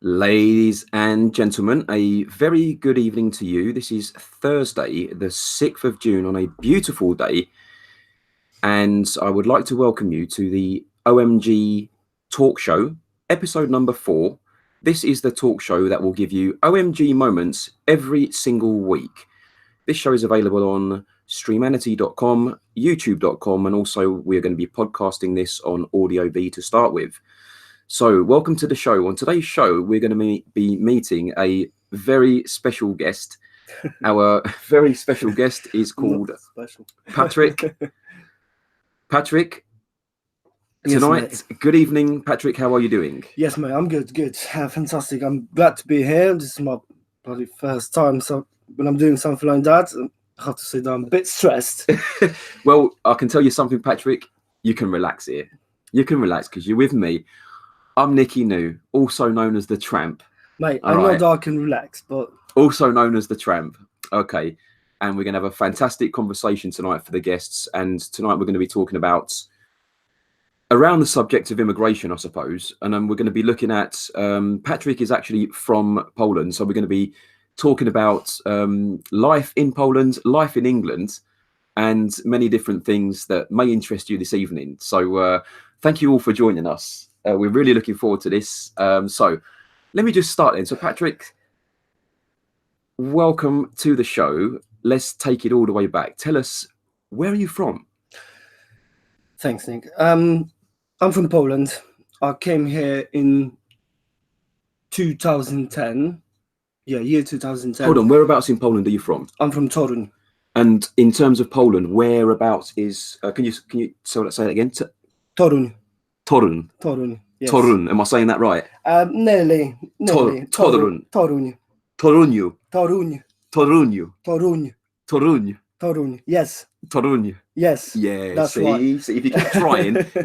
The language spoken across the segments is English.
Ladies and gentlemen, a very good evening to you. This is Thursday, the 6th of June on a beautiful day. And I would like to welcome you to the OMG talk show, episode number 4. This is the talk show that will give you OMG moments every single week. This show is available on streamanity.com, youtube.com, and also we're going to be podcasting this on Audio B to start with. So welcome to the show. On today's show, we're going to be meeting a very special guest. Our very special guest is called Patrick. Patrick, tonight, yes, good evening, Patrick. How are you doing? Yes, mate, I'm good. Fantastic. I'm glad to be here. This is my bloody first time. So when I'm doing something like that, I have to say that I'm a bit stressed. Well, I can tell you something, Patrick. You can relax here. You can relax because you're with me. I'm Nicky New, also known as the Tramp. Mate, I know that I can relax, but... Also known as the Tramp. Okay. And we're going to have a fantastic conversation tonight for the guests. And tonight we're going to be talking about around the subject of immigration, I suppose. And then we're going to be looking at... Patrick is actually from Poland. So we're going to be talking about life in Poland, life in England, and many different things that may interest you this evening. So thank you all for joining us. We're really looking forward to this. So let me just start then. So Patrick, welcome to the show. Let's take it all the way back. Tell us, where are you from? Thanks, Nick. I'm from Poland. I came here in 2010. Yeah, year 2010. Hold on, whereabouts in Poland are you from? I'm from Torun. And in terms of Poland, whereabouts is? Can you say that again? Torun. Torun. Torun. Yes. Torun. Am I saying that right? Nearly. Torun. Torun. Toruniu. Torun. Toruniu. Torun. Toruniu. Torun. Yes. Toruniu. Yes. Yeah. That's right. See, if you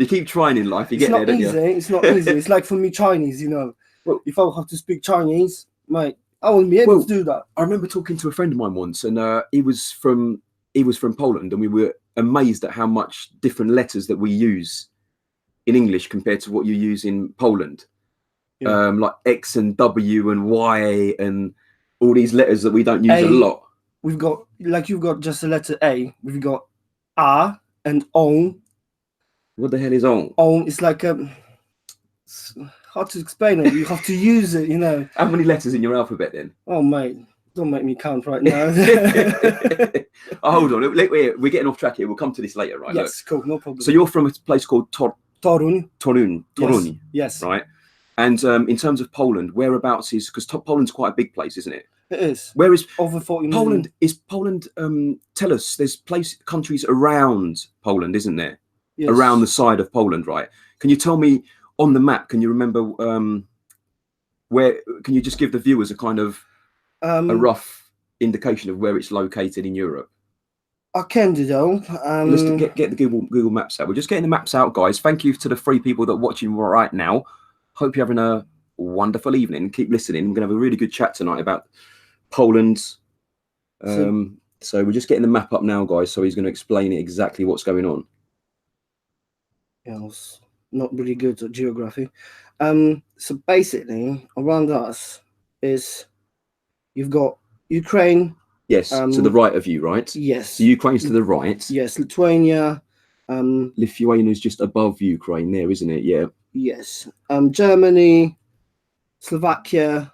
keep trying, in life, you get there, don't you? It's not easy. It's like for me, Chinese. You know, well, if I have to speak Chinese, mate, I wouldn't be able to do that. I remember talking to a friend of mine once, and he was from Poland, and we were amazed at how much different letters that we use in English compared to what you use in Poland. Yeah. Like X and W and Y and all these letters that we don't use a lot. We've got, like, you've got just the letter A. We've got A and O. What the hell is O? O is like hard to explain it. You have to use it, you know. How many letters in your alphabet then? Oh, mate, don't make me count right now. Oh, hold on, we're getting off track here. We'll come to this later, right? Yes, cool, no problem. So you're from a place called Torun. Yes. Right. And in terms of Poland, whereabouts is, because Poland's quite a big place, isn't it? It is. Where is over 40 million. Poland? Is Poland? Tell us. There's countries around Poland, isn't there? Yes. Around the side of Poland, right? Can you tell me on the map? Can you remember where? Can you just give the viewers a kind of a rough indication of where it's located in Europe? I can do though. Let's get the Google Maps out. We're just getting the maps out, guys. Thank you to the 3 people that are watching right now. Hope you're having a wonderful evening. Keep listening. We're going to have a really good chat tonight about Poland. So we're just getting the map up now, guys. So he's going to explain exactly what's going on. Yeah, I was not really good at geography. So basically, around us is you've got Ukraine. Yes, to the right of you, right? Yes. So Ukraine's to the right. Yes, Lithuania. Lithuania is just above Ukraine there, isn't it? Yeah. Yes. Germany, Slovakia.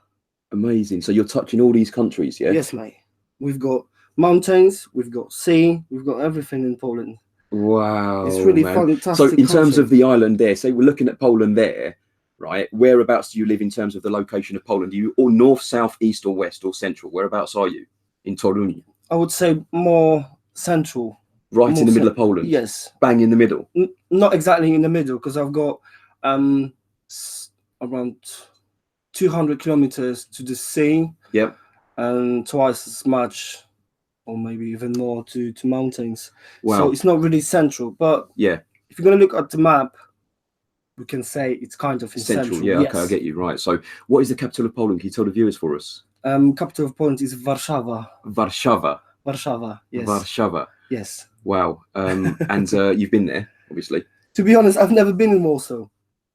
Amazing. So you're touching all these countries, yeah? Yes, mate. We've got mountains, we've got sea, we've got everything in Poland. Wow. It's really fantastic. So in terms of the island there, say we're looking at Poland there, right? Whereabouts do you live in terms of the location of Poland? Are you all north, south, east, or west, or central? Whereabouts are you? In Torun? I would say more central. Right in the middle of Poland? Yes. Bang in the middle? Not exactly in the middle, because I've got around 200 kilometers to the sea. Yep. And twice as much, or maybe even more, to mountains. Wow. So it's not really central. But yeah, if you're going to look at the map, we can say it's kind of in central. Yeah, yes. Okay, I get you. Right. So what is the capital of Poland? Can you tell the viewers for us? Capital of Poland is Warszawa. Warszawa, yes. Warszawa. Yes. Wow. And you've been there, obviously. To be honest, I've never been in Warsaw.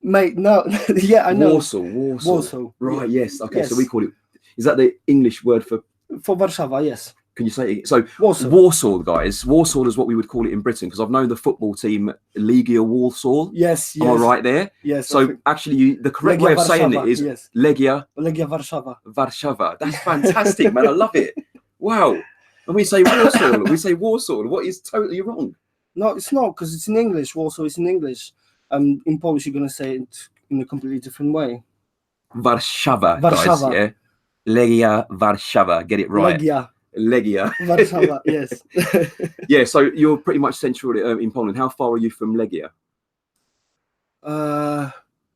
Mate, no, yeah, I know. Warsaw. Warsaw. Right, yes. Okay, so Yes. we call it, is that the English word for, For Warszawa, yes. can you say it? So Warsaw. Warsaw, guys. Warsaw is what we would call it in Britain, because I've known the football team Legia Warsaw. Yes, Am I yes. right there? Yes. So actually, the correct Legia way of saying it Warszawa, is yes. Legia Legia Warszawa. Warszawa. That's fantastic, man. I love it. Wow. And we say Warsaw. We say Warsaw. What is totally wrong? No, it's not, because it's in English. Warsaw is in English. In Polish, you're gonna say it in a completely different way. Warszawa, guys. Warszawa. Yeah. Legia Warszawa. Get it right. Legia Warszawa. Yes. Yeah. So you're pretty much central in Poland. How far are you from Legia?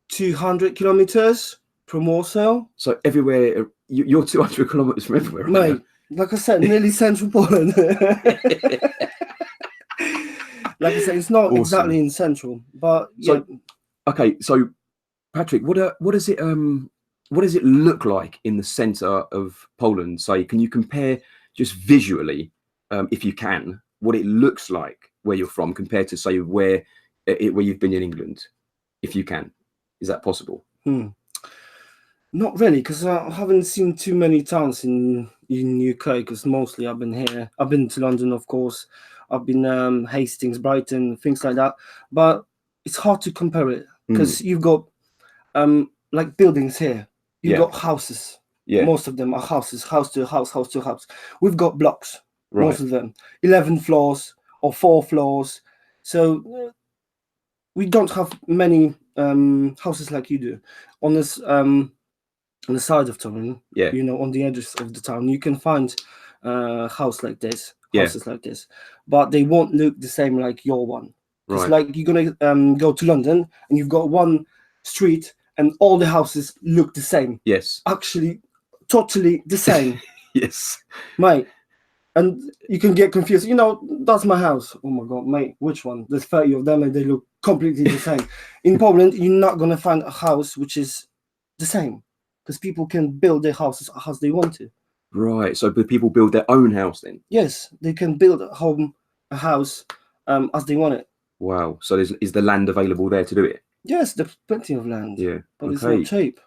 200 kilometers from Warsaw. So everywhere, you're 200 kilometers from everywhere, right? Mate, like I said, nearly central Poland. Like I said, it's not Awesome. exactly in central, but yeah. So, okay, so Patrick, what does it look like in the center of Poland? Say, can you compare just visually, if you can, what it looks like where you're from compared to, say, where you've been in England, if you can? Is that possible? Not really, because I haven't seen too many towns in UK, because mostly I've been here. I've been to London, of course. I've been Hastings, Brighton, things like that. But it's hard to compare it, because you've got like buildings here. You've got houses. Yeah. Most of them are houses, house to house, house to house. We've got blocks, Right. most of them, 11 floors or 4 floors. So we don't have many houses like you do. On this on the side of town, Yeah. you know, on the edges of the town, you can find houses like this, but they won't look the same like your one. It's Right. like you're gonna go to London and you've got one street and all the houses look the same. Yes. Actually, totally the same. Yes. Mate. And you can get confused. You know, that's my house. Oh my God, mate, which one? There's 30 of them and they look completely the same. In Poland, you're not going to find a house which is the same, because people can build their houses as they want to. Right. So people build their own house then? Yes, they can build a house as they want it. Wow. So is the land available there to do it? Yes, there's plenty of land. Yeah. But it's not cheap.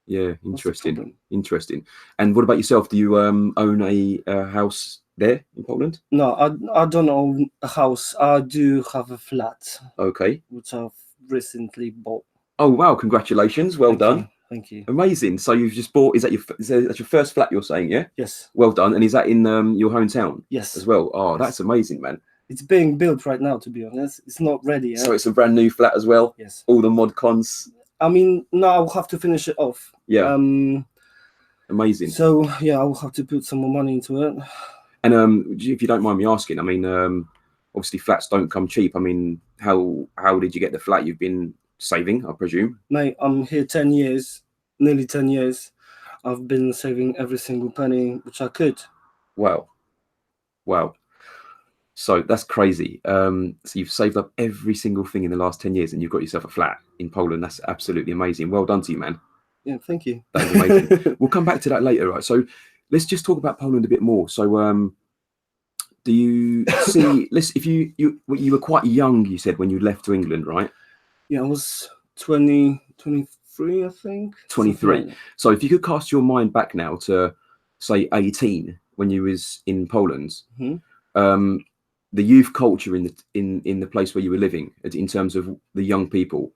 Yeah, interesting. Interesting. And what about yourself? Do you own a house there in Poland? No, I don't own a house. I do have a flat. Okay. Which I've recently bought. Oh wow! Congratulations. Well done. Thank you. Amazing. So you've just bought. Is that your first flat? You're saying, yeah? Yes. Well done. And is that in your hometown? Yes. As well. Oh, yes. That's amazing, man. It's being built right now, to be honest. It's not ready yet. So it's a brand new flat as well. Yes. All the mod cons. I mean, now I'll have to finish it off. Yeah. Amazing. So yeah, I'll have to put some more money into it. And if you don't mind me asking, I mean, obviously flats don't come cheap. I mean, how did you get the flat? You've been saving, I presume. Mate, I'm here 10 years, nearly 10 years. I've been saving every single penny which I could. Wow. So that's crazy. So you've saved up every single thing in the last 10 years and you've got yourself a flat in Poland. That's absolutely amazing. Well done to you, man. Yeah, thank you. That's amazing. We'll come back to that later, right? So let's just talk about Poland a bit more. So do you see, if you were quite young, you said, when you left to England, right? Yeah, I was 23, I think. 23. Like so if you could cast your mind back now to, say, 18, when you was in Poland, the youth culture in the place where you were living, in terms of the young people,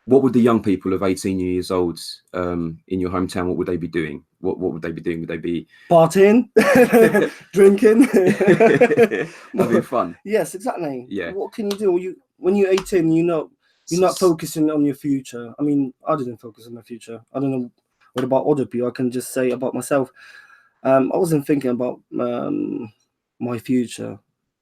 what would the young people of 18 years old in your hometown, what would they be doing? What would they be doing? Would they be partying, drinking, having fun? Yes, exactly. Yeah. What can you do? When you're 18, you're not focusing on your future. I mean, I didn't focus on my future. I don't know what about other people. I can just say about myself. I wasn't thinking about my future,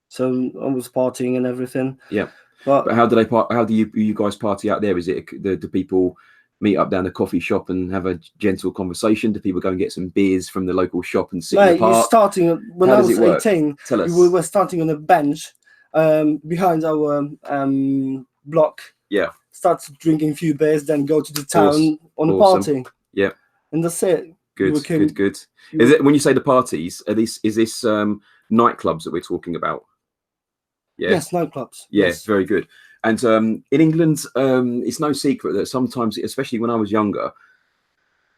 so I was partying and everything. Yeah. But how do you guys party out there? Is it do people meet up down the coffee shop and have a gentle conversation? Do people go and get some beers from the local shop and sit in the park? You're starting when I was 18. Tell us. We were starting on a bench behind our block. Yeah. Start drinking a few beers, then go to the town on a party. Yeah. And that's it. Good. Is it, when you say the parties, is this nightclubs that we're talking about? Yeah. Yes, nightclubs. Yeah, yes. Very good. And in England, it's no secret that sometimes, especially when I was younger,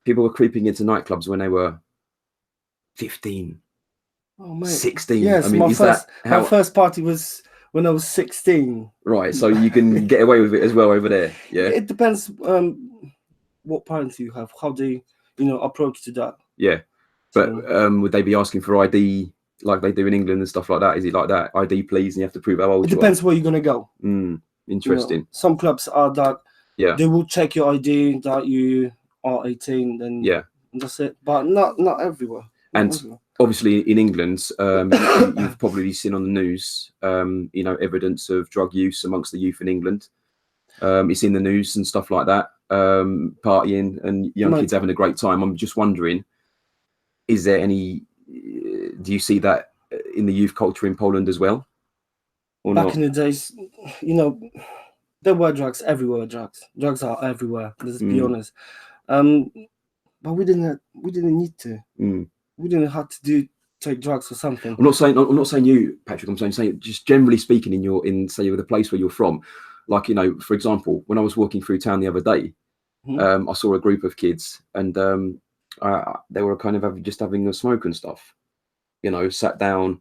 people were creeping into nightclubs when they were 15, Oh mate, 16. I yes, mean, is that my how? first party was when I was 16. Right, so you can get away with it as well over there, yeah? It depends what parents you have, how they approach to that. Yeah. But So would they be asking for ID like they do in England and stuff like that? Is it like that? ID, please, and you have to prove how old it you are? depends where you're gonna go. Interesting. Some clubs are that Yeah. they will check your ID that you are 18, then Yeah. that's it. But not everywhere. And obviously in England, you've probably seen on the news, evidence of drug use amongst the youth in England. It's in the news and stuff like that, partying and young kids having a great time. I'm just wondering, is there any, do you see that in the youth culture in Poland as well? Or Back not? in the days, there were drugs everywhere. Drugs are everywhere. Let's be honest. But we didn't need to. We didn't have to take drugs or something. I'm not saying you, Patrick. I'm saying just generally speaking, in say the place where you're from, like for example, when I was walking through town the other day, I saw a group of kids, and they were kind of just having a smoke and stuff. Sat down,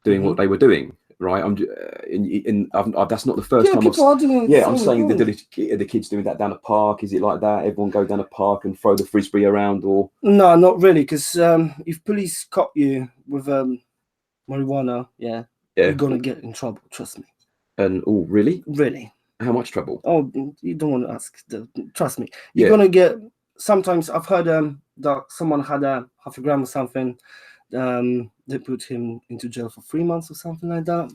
doing what they were doing. Right, that's not the first time. People are doing it. Yeah, I'm saying the kids doing that down a park. Is it like that? Everyone go down a park and throw the frisbee around, or no, not really. Because if police caught you with marijuana, you're gonna get in trouble. Trust me. And oh, really? Really? How much trouble? Oh, you don't want to ask. Trust me. You're gonna get. Sometimes I've heard that someone had half a gram or something. They put him into jail for 3 months or something like that.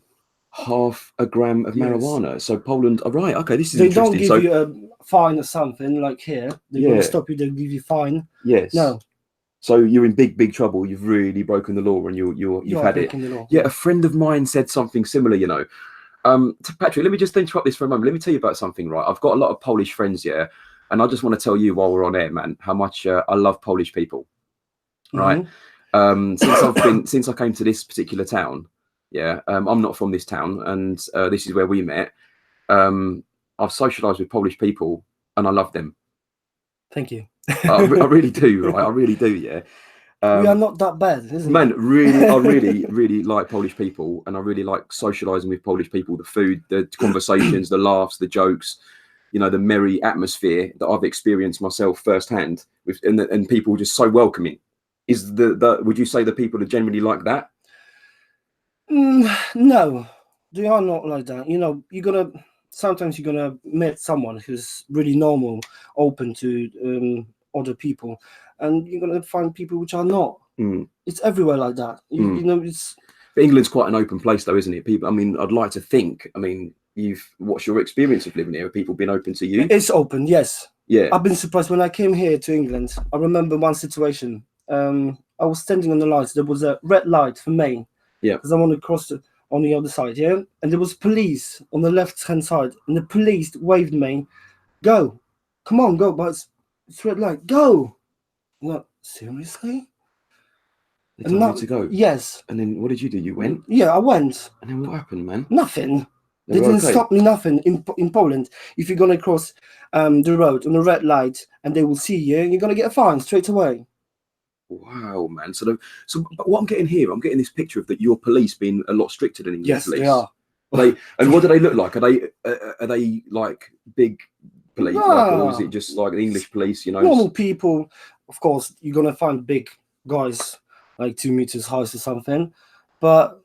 Half a gram of marijuana. So Poland, right? Okay, this is they interesting. Don't give you a fine or something like here. They're gonna stop you. They'll give you fine. Yes. No. So you're in big trouble. You've really broken the law, and you've had it. Yeah, a friend of mine said something similar. Patrick, let me just interrupt this for a moment. Let me tell you about something. Right, I've got a lot of Polish friends, and I just want to tell you while we're on air, man, how much I love Polish people. Right. Since I came to this particular town, I'm not from this town, and this is where we met. I've socialized with Polish people, and I love them. Thank you. I really do, right? I really do, yeah. We are not that bad, isn't man, it? really, I really like Polish people, and I really like socializing with Polish people. The food, the conversations, the laughs, the jokes, the merry atmosphere that I've experienced myself firsthand. And people just so welcoming. Is would you say the people are generally like that? No, they are not like that. Sometimes you're gonna meet someone who's really normal, open to other people, and you're gonna find people which are not. It's everywhere like that. It's. But England's quite an open place, though, isn't it? People. I mean, I'd like to think. I mean, what's your experience of living here? Have people been open to you? It's open, yes. Yeah. I've been surprised when I came here to England. I remember one situation. I was standing on the lights. There was a red light for me. Yeah. Because I wanted to cross on the other side, and there was police on the left-hand side, and the police waved me, "Go, come on, go!" But it's red light, go. I'm like, seriously? They told you to go. Yes. And then what did you do? You went? Yeah, I went. And then what happened, man? Nothing. They didn't stop me. Nothing. In Poland, if you're gonna cross the road on a red light and they will see you, you're gonna get a fine straight away. Wow, man. So what I'm getting here, I'm getting this picture of that your police being a lot stricter than English police. Yes, they are. And what do they look like? Are they like big police, or is it just like the English police? Normal people. Of course, you're gonna find big guys like 2 meters high or something, but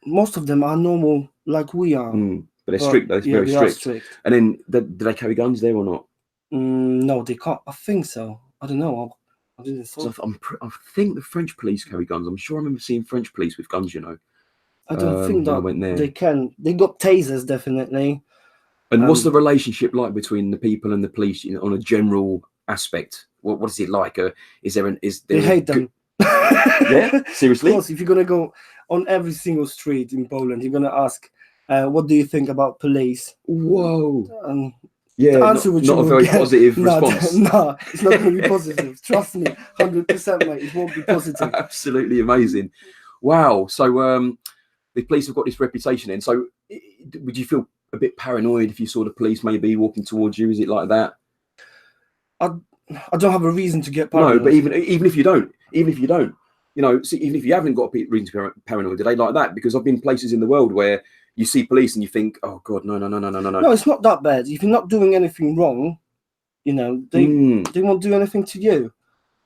most of them are normal like we are. But they're strict. They're very strict. And then do they carry guns there or not? No, they can't. I think so. I don't know. I didn't. I think the French police carry guns. I'm sure I remember seeing French police with guns. I don't think that they can. They got tasers, definitely. And what's the relationship like between the people and the police on a general aspect? What is it like? They hate them. Yeah, seriously. Of course, if you're gonna go on every single street in Poland, you're gonna ask, "What do you think about police?" Whoa. Yeah, the answer not a very positive response. No, it's not going to be positive. Trust me, 100%, mate. It won't be positive. Absolutely amazing. Wow. So the police have got this reputation in. So would you feel a bit paranoid if you saw the police maybe walking towards you? Is it like that? I don't have a reason to get paranoid. No, but even if you don't, you know, see, even if you haven't got a reason to be paranoid, are they like that? Because I've been places in the world where you see police and you think, oh God, no. No, it's not that bad. If you're not doing anything wrong, you know, they won't do anything to you.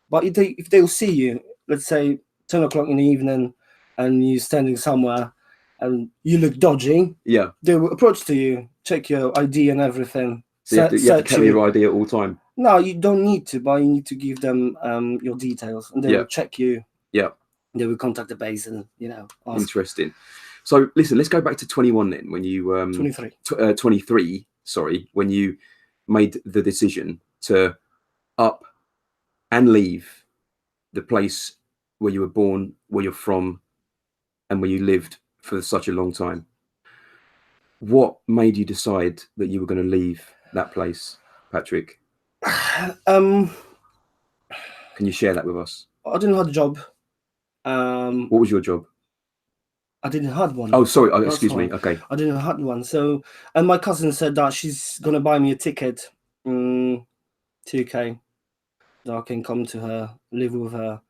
But if they'll see you, let's say 10 o'clock in the evening, and you're standing somewhere and you look dodgy, yeah, they will approach to you, check your ID and everything. So you have to carry your ID at all time. No, you don't need to, but you need to give them your details, and they will check you. Yeah. They will contact the base and, you know, ask. Interesting. So listen, let's go back to 21 then, when you 23, sorry, when you made the decision to up and leave the place where you were born, where you're from, and where you lived for such a long time. What made you decide that you were going to leave that place, Patrick? Can you share that with us? I didn't have a job. What was your job? I didn't have one. Oh, sorry. Oh, excuse me. Okay. I didn't have one. So, and my cousin said that she's gonna buy me a ticket, 2K, that I can come to her, live with her.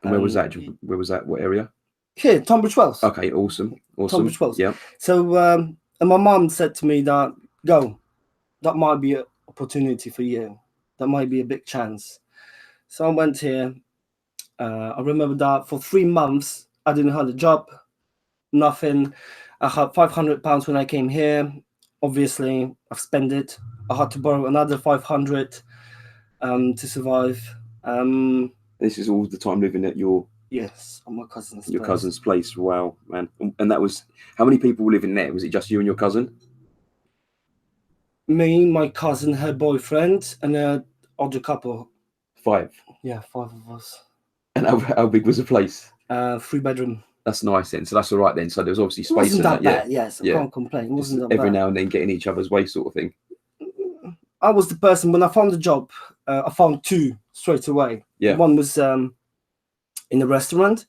And where was that? Where was that? What area? Here, Tunbridge Wells. Okay, awesome. Tunbridge Wells. Yeah. So, and my mum said to me that go, that might be an opportunity for you. That might be a big chance. So I went here. I remember that for 3 months I didn't have a job. Nothing. I had £500 when I came here. Obviously, I've spent it. I had to borrow another 500 to survive. This is all the time living at your my cousin's cousin's place. Wow, man! And that was, how many people were living there? Was it just you and your cousin? Me, my cousin, her boyfriend, and an other couple. 5. Yeah, 5 of us. And how big was the place? 3-bedroom. That's nice then. So that's all right then. So there was obviously space. Wasn't that bad? Yes, I can't complain. It wasn't that bad. Every now and then getting each other's way, sort of thing. I was the person, when I found the job, I found 2 straight away. Yeah. One was in a restaurant,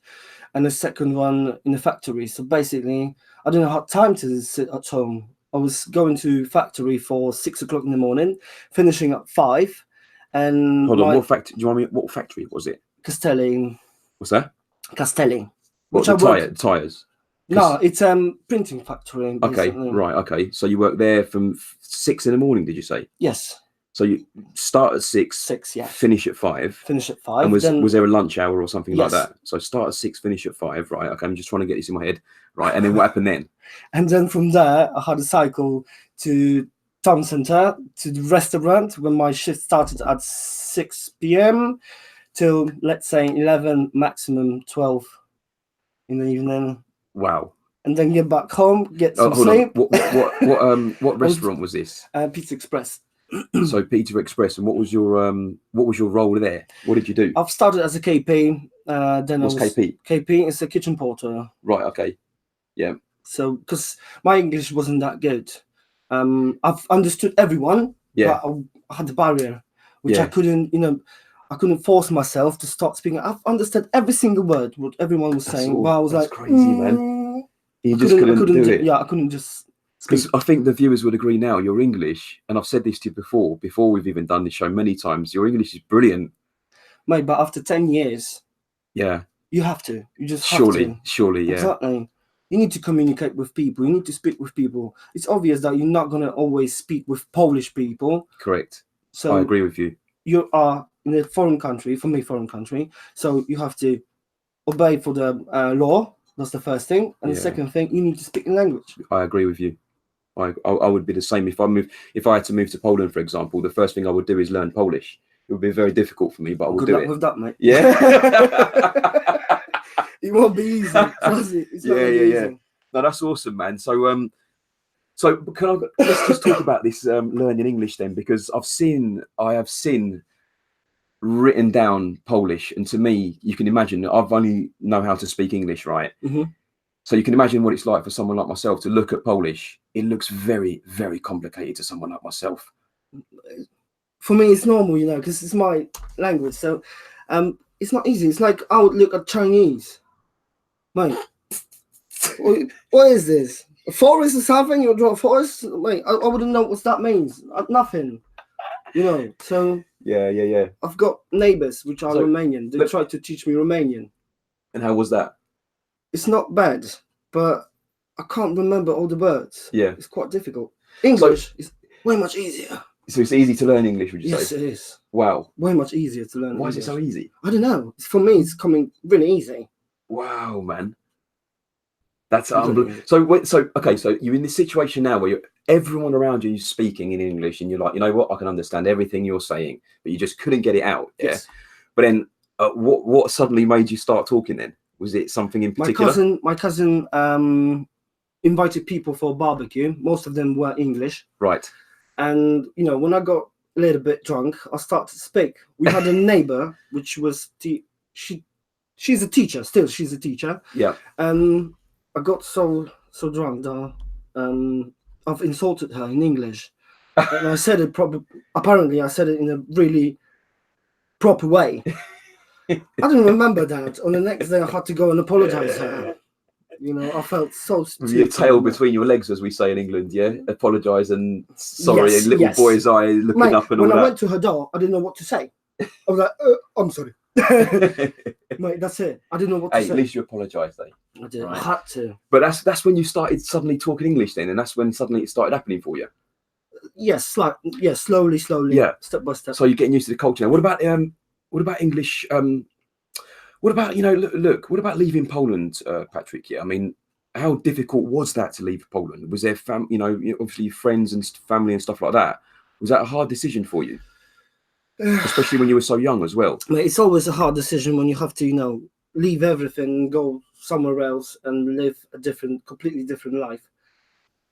and the second one in a factory. So basically, I didn't have time to sit at home. I was going to factory for 6 o'clock in the morning, finishing at 5. And hold on, what factory? Do you want me? What factory was it? Castelli. What's that? Castelli. What, the tires? No, it's printing factory. Okay, right, okay. So you work there from 6 in the morning, did you say? Yes. So you start at 6. 6, yeah. Finish at 5. Finish at 5. And was there a lunch hour or something like Yes. that? So start at 6, finish at 5, right? Okay, I'm just trying to get this in my head, right? And then what happened then? And then from there, I had a cycle to town centre, to the restaurant, when my shift started at 6 p.m. till, let's say, 11, maximum 12 in the evening. Wow. And then get back home, get some sleep. What restaurant was this? Pizza Express. So Pizza Express, and what was your role there? What did you do? I've started as a KP. Then What's KP? KP is a kitchen porter. Right. Okay. Yeah. So, because my English wasn't that good, I've understood everyone. Yeah. But I had the barrier, which I couldn't, I couldn't force myself to start speaking. I've understood every single word what everyone was saying, but I was like, crazy, man. You just couldn't do it. Yeah, I couldn't just. Because I think the viewers would agree now, your English, and I've said this to you before we've even done this show many times, your English is brilliant. Mate, but after 10 years, yeah, you have to. You just have to. Surely, yeah. Exactly. You need to communicate with people. You need to speak with people. It's obvious that you're not going to always speak with Polish people. Correct. So I agree with you. You are in a foreign country, so you have to obey for the law. That's the first thing. And the second thing, you need to speak the language. I agree with you. I would be the same if I had to move to Poland, for example. The first thing I would do is learn Polish. It would be very difficult for me, but I would do it. Good luck with that, mate. Yeah. It won't be easy. It's not easy. No, that's awesome, man. So let's just talk about this learning English then, because I have seen written down Polish, and to me, you can imagine, I've only know how to speak English, right? Mm-hmm. So you can imagine what it's like for someone like myself to look at Polish. It looks very, very complicated to someone like myself. For me, it's normal, because it's my language. So it's not easy. It's like I would look at Chinese. Mate, what is this? A forest is something, you draw a forest, mate, I wouldn't know what that means. Nothing. You know, so Yeah. I've got neighbours which are So, Romanian. They tried to teach me Romanian. And how was that? It's not bad, but I can't remember all the words. Yeah. It's quite difficult. English is way much easier. So it's easy to learn English, would you Yes, say? it is. Wow. Way much easier to learn Why English. is it so easy? I don't know. For me, it's coming really easy. Wow, man. That's unbelievable. So you're in this situation now where everyone around you is speaking in English, and you're like, you know what, I can understand everything you're saying, but you just couldn't get it out. Yeah. Yes. But then, what suddenly made you start talking? Then was it something in particular? My cousin invited people for a barbecue. Most of them were English. Right. And you know, when I got a little bit drunk, I started to speak. We had a neighbor, which was she's a teacher. Still, she's a teacher. Yeah. I got so drunk that I've insulted her in English, and I said it apparently I said it in a really proper way. I didn't remember that. On the next day, I had to go and apologize to her. You know, I felt so stupid. With your tail between your legs, as we say in England, yeah? Apologise and sorry, yes, and little boy's eye looking up and all that. When I went to her door, I didn't know what to say. I was like, I'm sorry. Mate, that's it. I didn't know what to say. At least you apologised, though. I did. Right. I had to. But that's when you started suddenly talking English then, and that's when suddenly it started happening for you. Yes, slowly, yeah, step by step. So you're getting used to the culture now. What about English? What about, you know, look, what about leaving Poland, Patrick? Yeah, I mean, how difficult was that to leave Poland? Was there, you know, obviously friends and family and stuff like that? Was that a hard decision for you? Especially when you were so young as well. Mate, it's always a hard decision when you have to, you know, leave everything and go somewhere else and live a completely different life.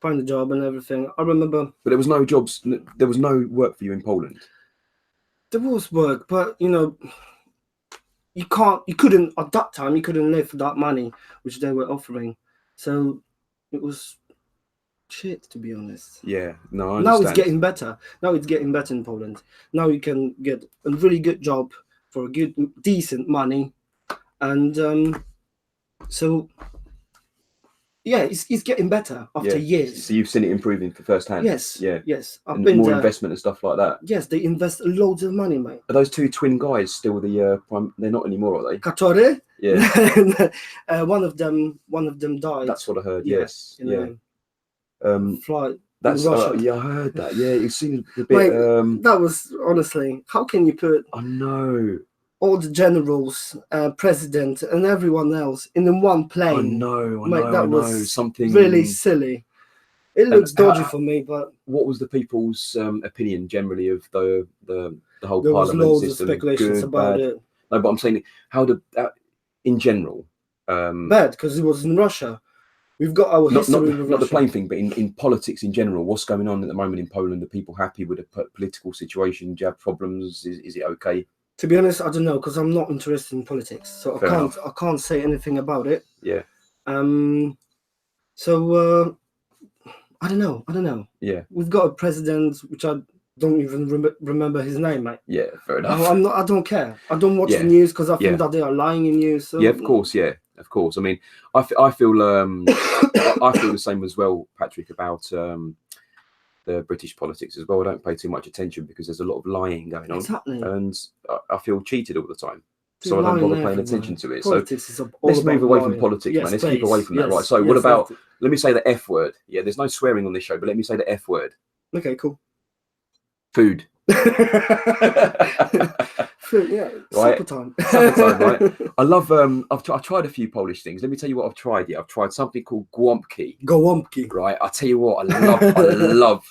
Find a job and everything. I remember. But there was no jobs. There was no work for you in Poland. There was work, but you know, you couldn't at that time. You couldn't live for that money which they were offering. So it was shit, to be honest. Yeah, no, I understand. Now it's getting better. Now it's getting better in Poland. Now you can get a really good job for a good, decent money, and so yeah, it's getting better after years. So you've seen it improving for first hand. Yes. Yeah. Yes. I've been more investment and stuff like that. Yes, they invest loads of money, mate. Are those two twin guys still the prime? They're not anymore, are they? Katore. Yeah. One of them died. That's what I heard. Yes. Yeah. Flight. That's yeah, I heard that. Yeah, it seemed a bit. Mate, that was honestly. How can you put? I know. All the generals, president, and everyone else in one plane. I know. That was something really silly. It looks dodgy for me, but what was the people's opinion generally of the whole there parliament was loads system? of speculations about it. No, but I'm saying how did in general? Bad because it was in Russia. We've got our history with Russia. Not the plane thing, but in politics in general. What's going on at the moment in Poland? Are people happy with the political situation? Do you have problems? Is it okay? To be honest, I don't know because I'm not interested in politics, so I can't say anything about it. Yeah. So I don't know. Yeah. We've got a president which I don't even remember his name, mate. Yeah, fair enough. I don't care. I don't watch the news because I think that they are lying in news. So. Yeah, of course. Yeah, of course. I mean, I feel I feel the same as well, Patrick, about the British politics as well. I don't pay too much attention because there's a lot of lying going on. Exactly. And I feel cheated all the time. So I don't bother paying attention to it. Politics so let's move away from politics, man. Let's keep away from that. Right. So what about, let me say the F word. Yeah, there's no swearing on this show, but let me say the F word. Okay, cool. Food. Food, yeah. Right. Supper time, right? I love, I've tried a few Polish things. Let me tell you what I've tried. Yeah, I've tried something called Głąbki. Głąbki. Right. I tell you what, I love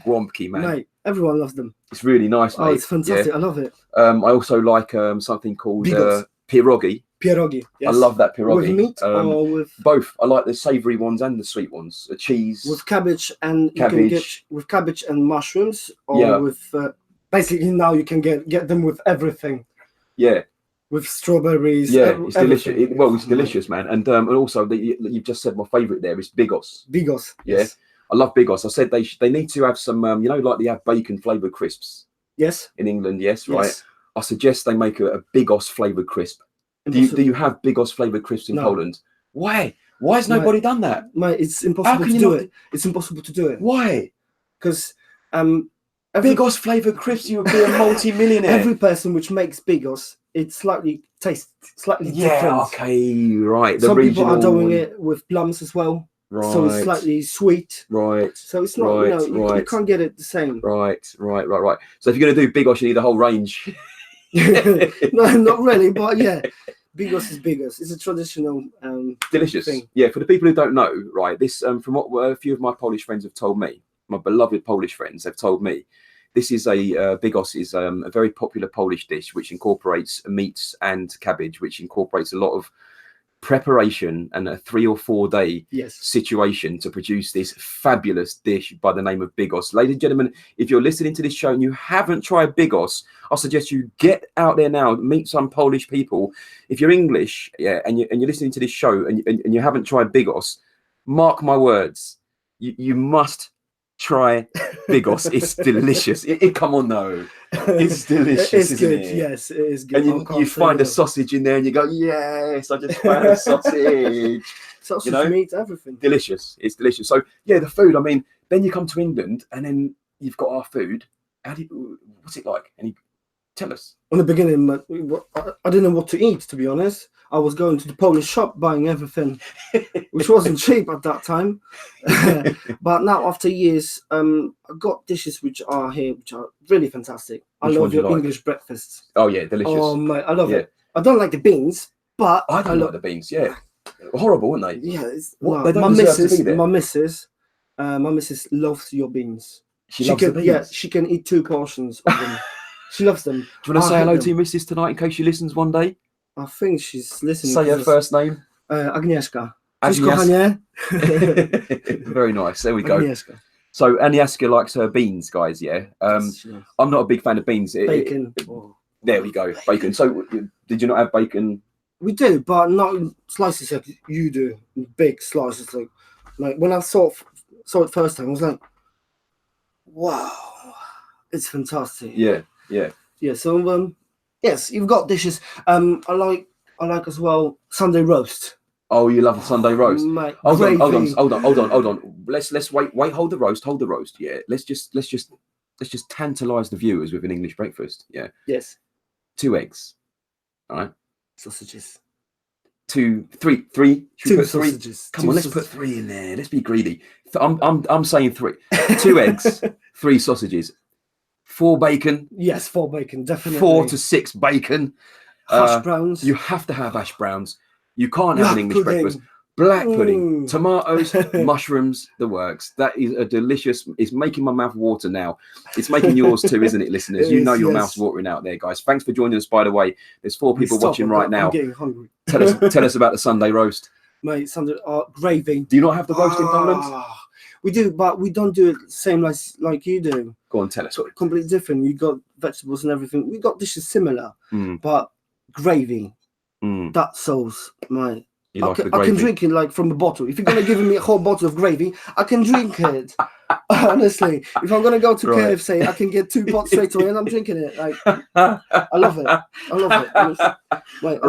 Głąbki, man. Mate, everyone loves them. It's really nice, mate. Oh, it's fantastic. Yeah. I love it. I also like something called pierogi. Pierogi. Yes. I love that pierogi. With meat or with both. I like the savoury ones and the sweet ones. The cheese with cabbage and you can get with cabbage and mushrooms, or with basically now you can get them with everything. Yeah. With strawberries. Yeah, it's delicious. It's delicious, man. And also you've just said my favourite there is bigos. Bigos. Yeah. Yes. I love bigos. I said they need to have some, you know, like they have bacon flavoured crisps. Yes. In England, yes, right. Yes. I suggest they make a bigos flavoured crisp. Do you have bigos flavoured crisps in Poland? Why? Why has nobody done that? Mate, it's impossible to do it. It's impossible to do it. Why? Because Bigos flavoured crisps, you would be a multi-millionaire. Every person which makes Bigos, it tastes slightly different. Okay, right. Some people are doing it with plums as well. Right. So it's slightly sweet. Right. So it's not, you can't get it the same. Right. So if you're going to do Bigos, you need a whole range. No, not really, but yeah. Bigos is Bigos. It's a traditional delicious thing. Yeah, for the people who don't know, right, this from what a few of my Polish friends have told me, my beloved Polish friends have told me, this is Bigos is a very popular Polish dish which incorporates meats and cabbage, which incorporates a lot of preparation and a 3 or 4 day situation to produce this fabulous dish by the name of Bigos. Ladies and gentlemen, if you're listening to this show and you haven't tried Bigos, I suggest you get out there now, meet some Polish people. If you're English, and you're listening to this show and you haven't tried Bigos, mark my words, you must try Bigos. It's delicious. Come on, though. It's delicious, it's isn't good. it? Yes, it is good. And you find a sausage in there and you go, yes, I just found a sausage. Sausage, meat, everything. Delicious. It's delicious. So, yeah, the food, I mean, then you come to England and then you've got our food. What's it like? Tell us. In the beginning, I didn't know what to eat, to be honest. I was going to the Polish shop buying everything, which wasn't cheap at that time. But now, after years, I got dishes which are here, which are really fantastic. I love your English breakfasts. Oh, yeah, delicious. Oh, mate, I love it. I don't like the beans, but I don't like the beans, yeah. Horrible, aren't they? Yeah. They don't deserve to be there. My missus loves your beans. She loves the beans? Yeah, she can eat 2 portions of them. She loves them. Do you want to say hello to your missus tonight in case she listens one day? I think she's listening. Say her first name. Agnieszka. Very nice. There we go. Agnieszka. So Agnieszka likes her beans, guys. Yeah. I'm not a big fan of beans. Bacon. There we go. Bacon. So did you not have bacon? We do, but not slices like you do. Big slices. Like when I saw it first time, I was like, wow, it's fantastic. Yeah. So yes, you've got dishes. I like as well Sunday roast. Oh, you love the Sunday roast. Mate, hold on. Let's wait. Hold the roast. Yeah. Let's just tantalize the viewers with an English breakfast. Yeah. Yes. 2 eggs. All right. Sausages. 2, 3. 2 sausages. Come on, let's put 3 in there. Let's be greedy. I'm saying 3. 2 eggs, 3 sausages. 4 bacon. Yes, 4 bacon, definitely. 4 to 6 bacon. Hash browns. You have to have hash browns. You can't have an English breakfast. Black pudding, tomatoes, mushrooms, the works. That is a delicious. It's making my mouth water now. It's making yours too, isn't it, listeners? You know your mouth's watering out there, guys. Thanks for joining us, by the way. There's 4 people watching right now. I'm getting hungry. Tell us about the Sunday roast. Mate, Sunday gravy. Do you not have the roast in Poland? We do, but we don't do it the same like you do. Go on, tell us. Completely different. You got vegetables and everything. We got dishes similar, but gravy. That sauce, mate. I can drink it like from a bottle. If you're gonna give me a whole bottle of gravy, I can drink it. Honestly, if I'm gonna go to KFC, I can get 2 pots straight away, and I'm drinking it. Like, I love it. All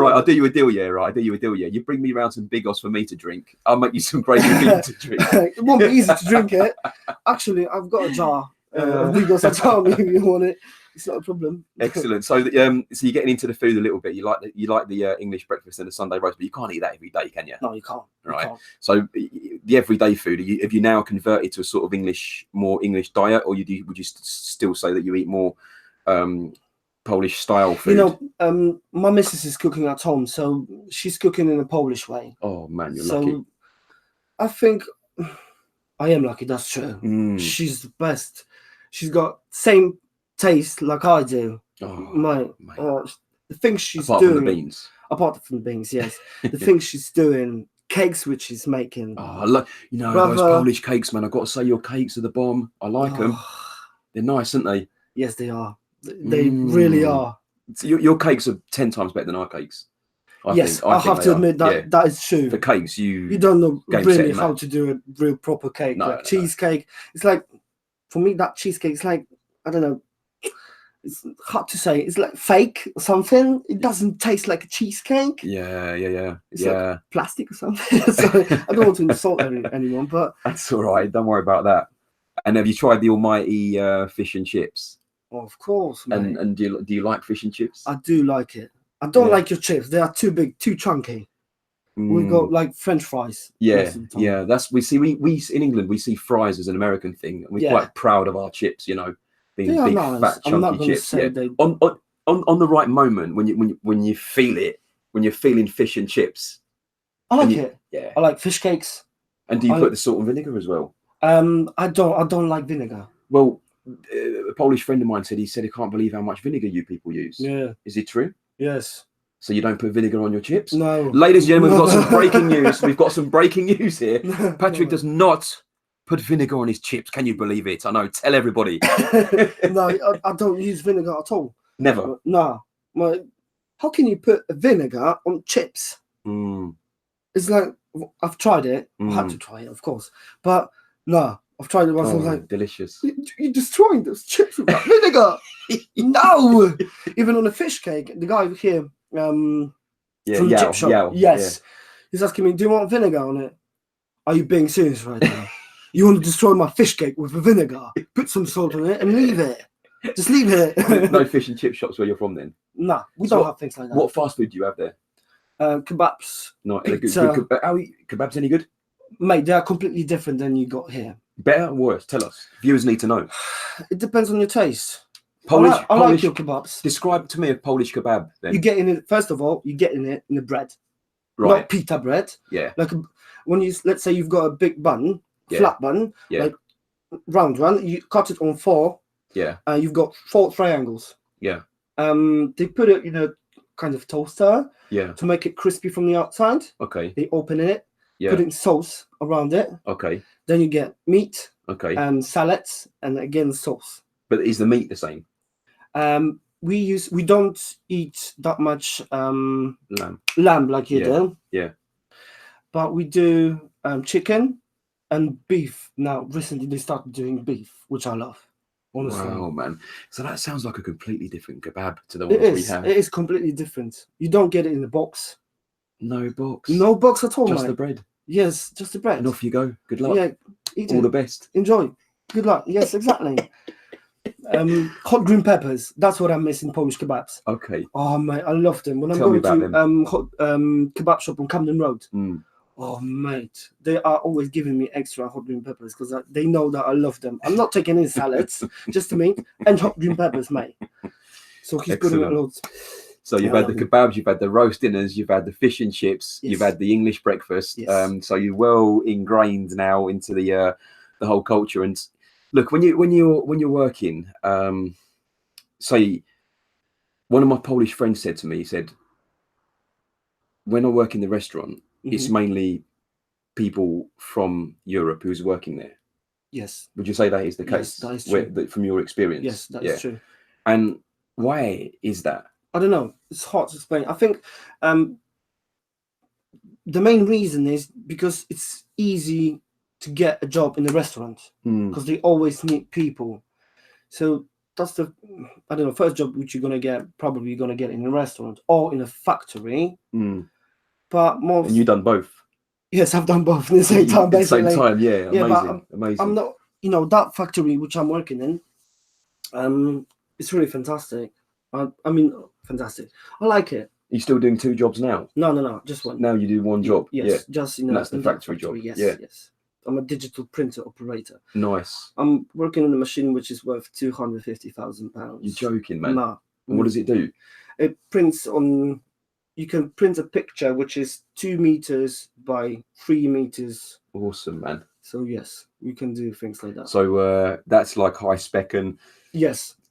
right, I'll do you a deal, yeah. Right, I'll do you a deal, yeah. You bring me around some Bigos for me to drink. I'll make you some gravy to drink. It won't be easy to drink it. Actually, I've got a jar of Bigos. I tell me if you want it. It's not a problem. Excellent. So, so you're getting into the food a little bit. You like the English breakfast and the Sunday roast, but you can't eat that every day, can you? No, you can't. Right. So, the everyday food, have you now converted to a sort of more English diet, or would you still say that you eat more Polish style food? You know, my missus is cooking at home, so she's cooking in a Polish way. Oh man, you're lucky. I think I am lucky. That's true. She's the best. She's got same taste like I do. The things she's doing. Apart from the beans. Apart from the beans, yes. The things she's doing, cakes which she's making. Those Polish cakes, man. I've got to say, your cakes are the bomb. I like them. They're nice, aren't they? Yes, they are. They really are. So your cakes are 10 times better than our cakes. I have to admit that that is true. For cakes, you don't know really how to do a real proper cake. Cheesecake. It's like, for me, that cheesecake is like, I don't know. it's hard to say. It's like fake or something. It doesn't taste like a cheesecake. Yeah. It's like plastic or something. So I don't want to insult anyone, but that's all right. Don't worry about that. And have you tried the almighty fish and chips? of course, mate. And do you like fish and chips? I do like it. I don't like your chips. They are too big, too chunky. We've got like French fries. Yeah. That's we in England we see fries as an American thing, and we're quite proud of our chips. You know, being big, fat, chunky chips. Yeah. On the right moment when you feel it, when you're feeling fish and chips. I like it. Yeah. I like fish cakes. And do you put the salt and vinegar as well? I don't like vinegar. Well, a Polish friend of mine said he can't believe how much vinegar you people use. Yeah. Is it true? Yes. So you don't put vinegar on your chips? No. Ladies and gentlemen, we've got some breaking news. We've got some breaking news here. Patrick does not put vinegar on his chips. Can you believe it? I know. Tell everybody. No, I don't use vinegar at all. Never? No. How can you put vinegar on chips? It's like, I've tried it. I had to try it, of course. But no, I've tried it once. I was like, delicious. You're destroying those chips with that vinegar. No. Even on a fish cake, the guy here from the chip shop, he's asking me, do you want vinegar on it? Are you being serious right now? You want to destroy my fish cake with the vinegar? Put some salt on it and leave it. Just leave it. No fish and chip shops where you're from then? No, we don't have things like that. What fast food do you have there? Kebabs. Not pizza. Kebabs any good? Mate, they are completely different than you got here. Better or worse? Tell us. Viewers need to know. It depends on your taste. I like your kebabs. Describe to me a Polish kebab then. You get in it, first of all, you get in it in the bread. Right. Not pita bread. Yeah. Like when let's say you've got a big bun, flat bun, like round one, you cut it on 4. Yeah. You've got 4 triangles. Yeah. They put it in a kind of toaster. Yeah. To make it crispy from the outside. Okay. They open it. Yeah. Put in sauce around it. Okay. Then you get meat. Okay. And salads, and again sauce. But is the meat the same? We don't eat that much lamb like you do. Yeah. But we do chicken and beef. Now recently they started doing beef, which I love. Honestly. Wow, man. So that sounds like a completely different kebab to the ones we have. It is completely different. You don't get it in the box. No box. No box at all, Just the bread. Yes, just the bread. And off you go. Good luck. Yeah, eat all it. The best. Enjoy. Good luck. Yes, exactly. Hot green peppers. That's what I miss in Polish kebabs. Okay. Oh, mate, I love them. When I'm going to kebab shop on Camden Road. Oh, mate, they are always giving me extra hot green peppers because they know that I love them. I'm not taking in salads, just the meat and hot green peppers, mate. So he's putting a lot. So you've had the kebabs, you've had the roast dinners, you've had the fish and chips, you've had the English breakfast. Yes. So you're well ingrained now into the whole culture. And look, when you're working, say one of my Polish friends said to me, he said, when I work in the restaurant, it's mainly people from Europe who's working there. Yes. Would you say that is the case? Yes, that is true. From your experience? Yes, that is true. And why is that? I don't know. It's hard to explain. I think the main reason is because it's easy to get a job in a restaurant because they always need people. So that's the, I don't know, first job which you're probably gonna get in a restaurant or in a factory. But most. And you've done both. Yes, I've done both at the same time. Basically. At the same time, yeah. Amazing, but amazing. I'm not, that factory which I'm working in. It's really fantastic. I mean, fantastic. I like it. Are you still doing 2 jobs now? No, just one. Now you do one job. Yes, just that's the factory job. Yes. I'm a digital printer operator. Nice. I'm working on a machine which is worth £250,000. You're joking, man. No. And what does it do? It prints on. You can print a picture which is 2 meters by 3 meters. Awesome, man. So yes, you can do things like that. So that's like high spec and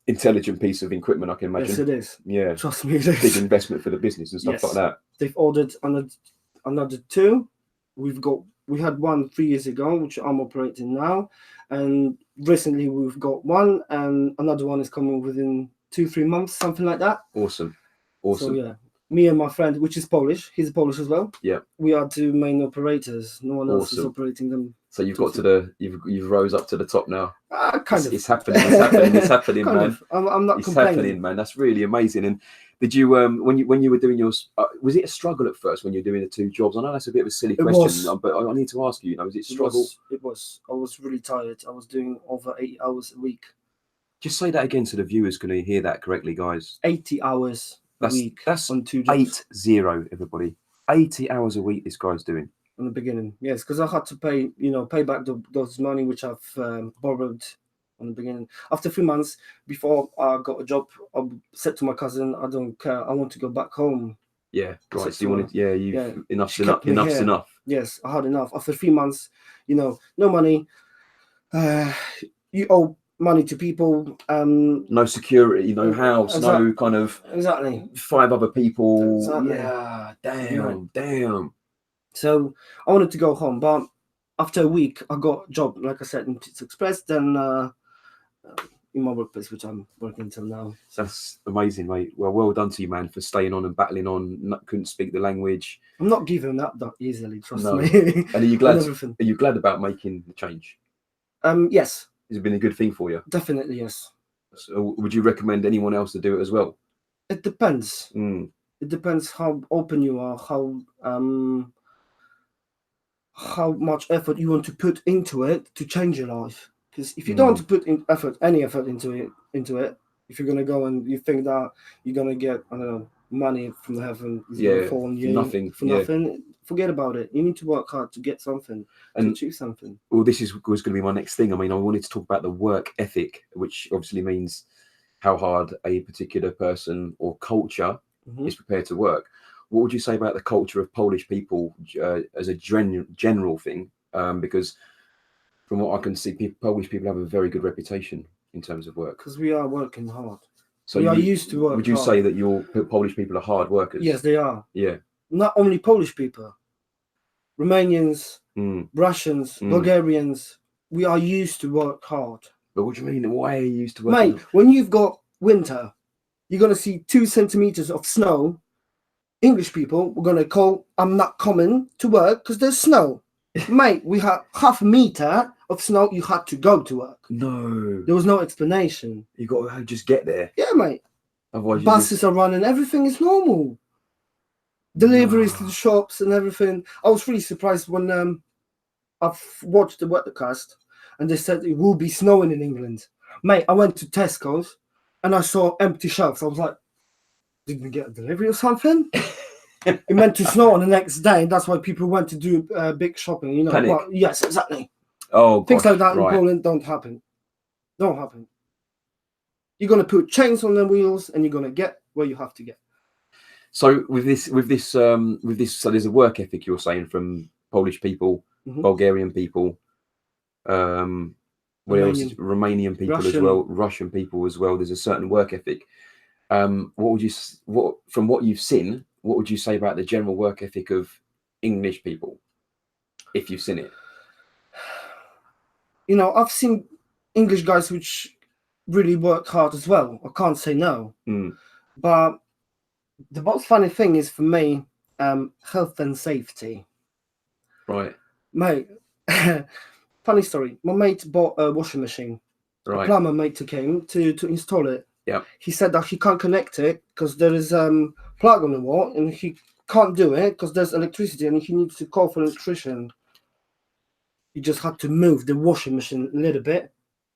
intelligent piece of equipment, I can imagine. Yes, it is. Yeah. Trust me, it is. Big investment for the business and stuff like that. They've ordered another 2. We had 1 3 years ago, which I'm operating now, and recently we've got 1, and another one is coming within 2-3 months, something like that. Awesome. So yeah. Me and my friend, which is Polish, he's Polish as well. Yeah. We are two main operators. No one else is Awesome. operating them. So you've got to the you've rose up to the top now. Kind of. It's happening. It's happening. It's happening, Kind man. of. I'm not It's complaining. happening, man. That's really amazing. And did you when you were doing yours? Was it a struggle at first when you're doing the two jobs? I know that's a bit of a silly question, but I need to ask you. You know, was it struggle? It was. I was really tired. I was doing over 8 hours a week. Just say that again so the viewers can hear that correctly, guys. 80 hours a week. That's on 2 jobs. 80, everybody. 80 hours a week this guy's doing. In the beginning, yes, because I had to pay back those money which I've borrowed on the beginning. After 3 months, before I got a job, I said to my cousin, I don't care, I want to go back home. Yeah, right. So you wanted, enough's enough. Enough's enough. Yes, I had enough. After 3 months, no money. You owe money to people. No security, no house, no kind of 5 other people. Exactly. Yeah, damn. So I wanted to go home, but after a week, I got a job, like I said, in Pizza Express, then in my workplace, which I'm working until now. That's amazing, mate. Well done to you, man, for staying on and battling on. Couldn't speak the language. I'm not giving that easily, trust me. And are you glad? Are you glad about making the change? Yes. Has it been a good thing for you? Definitely, yes. So would you recommend anyone else to do it as well? It depends. It depends how open you are, how much effort you want to put into it to change your life. Because if you don't want to put any effort into it, if you're gonna go and you think that you're gonna get, I don't know, money from the heaven, gonna fall on you for nothing, forget about it. You need to work hard to get something, to achieve something. Well, this was going to be my next thing. I mean, I wanted to talk about the work ethic, which obviously means how hard a particular person or culture is prepared to work. What would you say about the culture of Polish people as a general thing? Because from what I can see, Polish people have a very good reputation in terms of work. Because we are working hard. So we are used to work. Would you say that your Polish people are hard workers? Yes, they are. Yeah. Not only Polish people, Romanians, Russians, Bulgarians. We are used to work hard. But what do you mean? Why are you used to work? Mate, when you've got winter, you're gonna see 2 centimeters of snow. English people were gonna call, I'm not coming to work because there's snow. Mate, we had half a meter of snow. You had to go to work. No, there was no explanation. You got to just get there. Yeah, mate. Otherwise, buses are running. Everything is normal. Deliveries to the shops and everything. I was really surprised when I've watched the weathercast and they said it will be snowing in England. Mate, I went to Tesco's and I saw empty shelves. I was like, did we get a delivery or something? It meant to snow on the next day, and that's why people went to do big shopping. You know, Panic. Well, yes, exactly. Oh, things like that in Poland don't happen. Don't happen. You're gonna put chains on the wheels, and you're gonna get where you have to get. So with this, so there's a work ethic you're saying from Polish people, Bulgarian people, what else? Romanian people as well, Russian people as well. There's a certain work ethic. From what you've seen, what would you say about the general work ethic of English people, if you've seen it? You know, I've seen English guys which really work hard as well. I can't say no. But the most funny thing is for me, health and safety. Right. Mate, funny story. My mate bought a washing machine. Right. A plumber mate came to install it. Yeah. He said that he can't connect it because there is plug on the wall, and he can't do it because there's electricity, and he needs to call for an electrician. He just had to move the washing machine a little bit,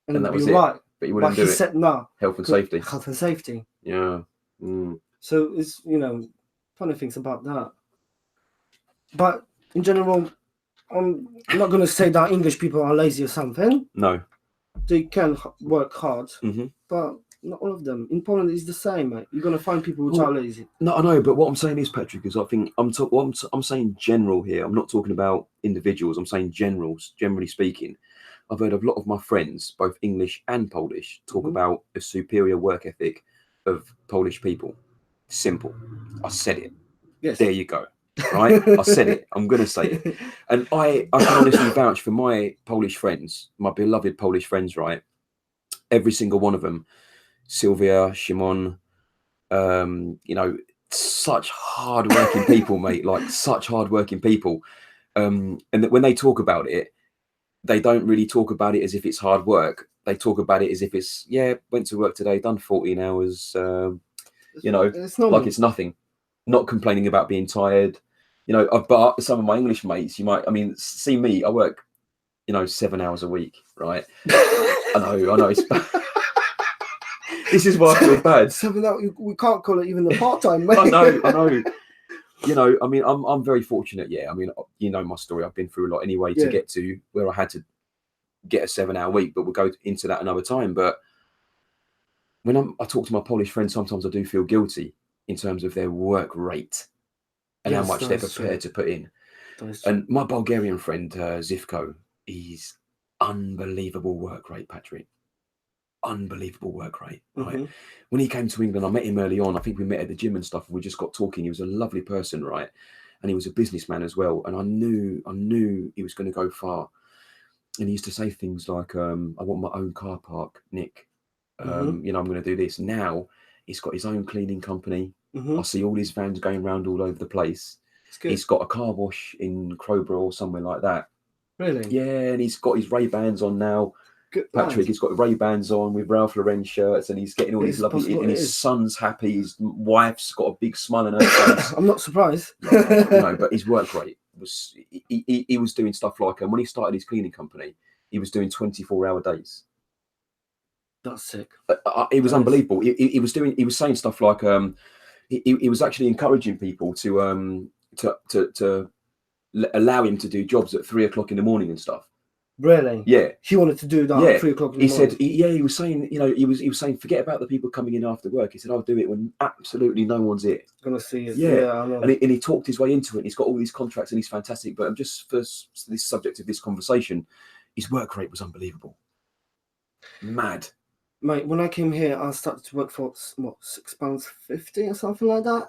and it'd be right. But you wouldn't do it. He said no. Health and safety. Health and safety. Yeah. So it's funny things about that. But in general, I'm not going to say that English people are lazy or something. No. They can work hard, but not all of them. In Poland, it's the same, mate. You're going to find people which are lazy. No, I know, but what I'm saying is, Patrick, is I think I'm saying general here. I'm not talking about individuals. I'm saying generally speaking. I've heard a lot of my friends, both English and Polish, talk about a superior work ethic of Polish people. Simple. I said it. Yes. There you go. Right? I said it. I'm going to say it. And I can honestly vouch for my Polish friends, my beloved Polish friends, right? Every single one of them, Sylvia, Shimon, such hard-working people, mate. Like such hard-working people. And when they talk about it, they don't really talk about it as if it's hard work. They talk about it as if it's, yeah, went to work today, done 14 hours, you know, It's like normal. it's nothing. Not complaining about being tired. You know, but some of my English mates, I mean, see me, I work, 7 hours a week, right? I know. It's bad. This is why I feel bad. Something that we can't call it even the part-time, mate. I know. I mean, I'm very fortunate. Yeah, I mean, you know my story. I've been through a lot anyway to get to where I had to get a 7-hour week, but we'll go into that another time. But when I talk to my Polish friends, sometimes I do feel guilty in terms of their work rate and how much they're prepared to put in. And my Bulgarian friend, Zivko, he's unbelievable work rate, Patrick. Unbelievable work rate, right? Mm-hmm. When he came to England, I met him early on. I think we met at the gym and stuff. And we just got talking. He was a lovely person, right? And he was a businessman as well. And I knew he was going to go far. And he used to say things like, I want my own car park, Nick. I'm going to do this. Now he's got his own cleaning company. I see all his vans going around all over the place. He's got a car wash in Crowborough or somewhere like that. Really? Yeah, and he's got his Ray-Bans on now. Good Patrick, lad. He's got Ray-Bans on with Ralph Lauren shirts, and he's getting all these lovely. And his son's happy. His wife's got a big smile on her face. I'm not surprised. No, but his work rate was. He was doing stuff like, when he started his cleaning company, he was doing 24-hour days. That's sick. It was unbelievable. He was saying stuff like, he was actually encouraging people to allow him to do jobs at 3 o'clock in the morning and stuff. Really? Yeah. He wanted to do that at 3 o'clock in the morning. He was saying, he was saying, forget about the people coming in after work. He said, I'll do it when absolutely no one's here. Gonna see it. Yeah, I know. And he talked his way into it. He's got all these contracts and he's fantastic. But just for this subject of this conversation, his work rate was unbelievable. Mad. Mate, when I came here, I started to work for what, £6.50 or something like that.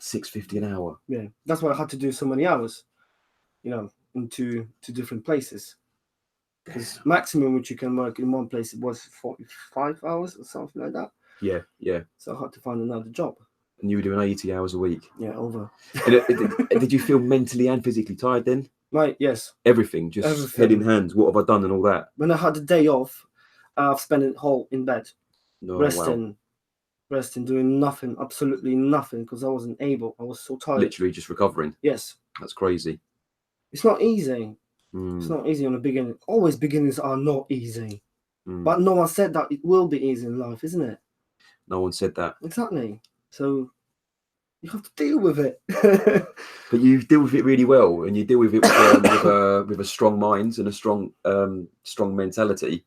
$6.50 an hour. Yeah, that's why I had to do so many hours, in two different places. Because maximum which you can work in one place it was 45 hours or something like that. Yeah. So I had to find another job. And you were doing 80 hours a week. Yeah, over. Did you feel mentally and physically tired then? Right, yes. Everything, just head in hands. What have I done and all that? When I had the day off, I've spent it whole in bed, resting, doing nothing, absolutely nothing, because I wasn't able. I was so tired. Literally just recovering. Yes. That's crazy. It's not easy. It's not easy on the beginning. Always beginnings are not easy. But no one said that it will be easy in life, isn't it? No one said that. Exactly. So you have to deal with it. But you deal with it really well, and you deal with it with a strong mind and a strong mentality.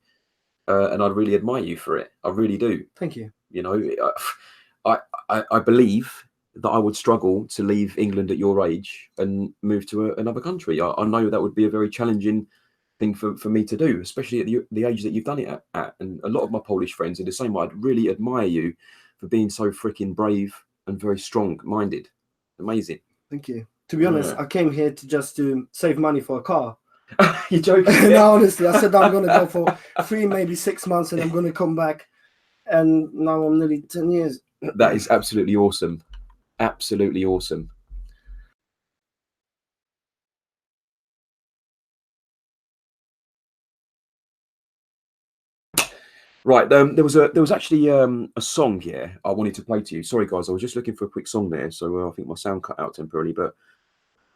And I really admire you for it. I really do. Thank you. I believe that I would struggle to leave England at your age and move to another country. I know that would be a very challenging thing for me to do, especially at the age that you've done it at. And a lot of my Polish friends are the same. I'd really admire you for being so freaking brave and very strong-minded. Amazing. Thank you. To be honest, I came here to save money for a car. You're joking? No, honestly, I said I'm going to go for 3, maybe 6 months, and I'm going to come back. And now I'm nearly 10 years. That is absolutely awesome. Absolutely awesome. Right, there was actually a song here I wanted to play to you. Sorry, guys, I was just looking for a quick song there, so I think my sound cut out temporarily. But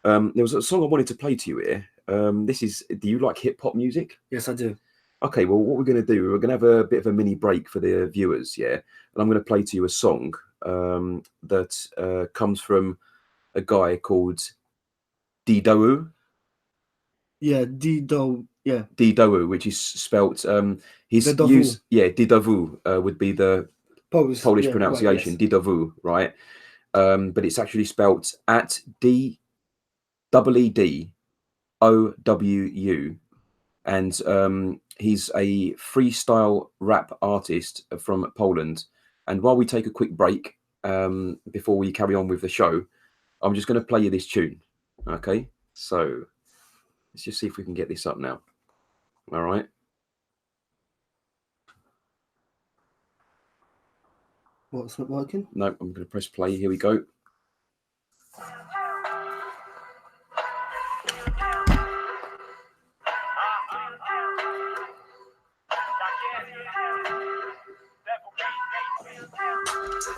there was a song I wanted to play to you here. Do you like hip hop music? Yes, I do. Okay, well, what we're going to do, we're going to have a bit of a mini break for the viewers, yeah? And I'm going to play to you a song that comes from a guy called Dido. Yeah, Dido. Yeah, Dido, which is spelt Didovu would be the Polish pronunciation, right, yes. Didovu, right? But it's actually spelt at DEDOWU, and he's a freestyle rap artist from Poland. And while we take a quick break before we carry on with the show, I'm just going to play you this tune. Okay, so let's just see if we can get this up now. All right. What's not working? No, I'm going to press play. Here we go.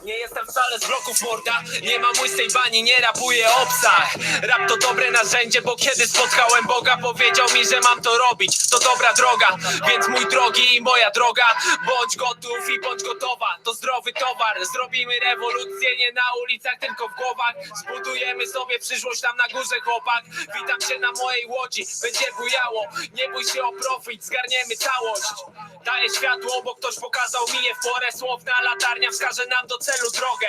Nie jestem wcale z bloków, morda. Nie mam łysej bani, nie rapuję o psach. Rap to dobre narzędzie, bo kiedy spotkałem Boga, powiedział mi, że mam to robić. To dobra droga, więc mój drogi i moja droga, bądź gotów i bądź gotowa. To zdrowy towar, zrobimy rewolucję nie na ulicach, tylko w głowach. Zbudujemy sobie przyszłość tam na górze, chłopak. Witam cię na mojej łodzi, będzie bujało. Nie bój się o profit, zgarniemy całość. Daję światło, bo ktoś pokazał mi je w porę. Słowna latarnia wskaże nam do celu drogę.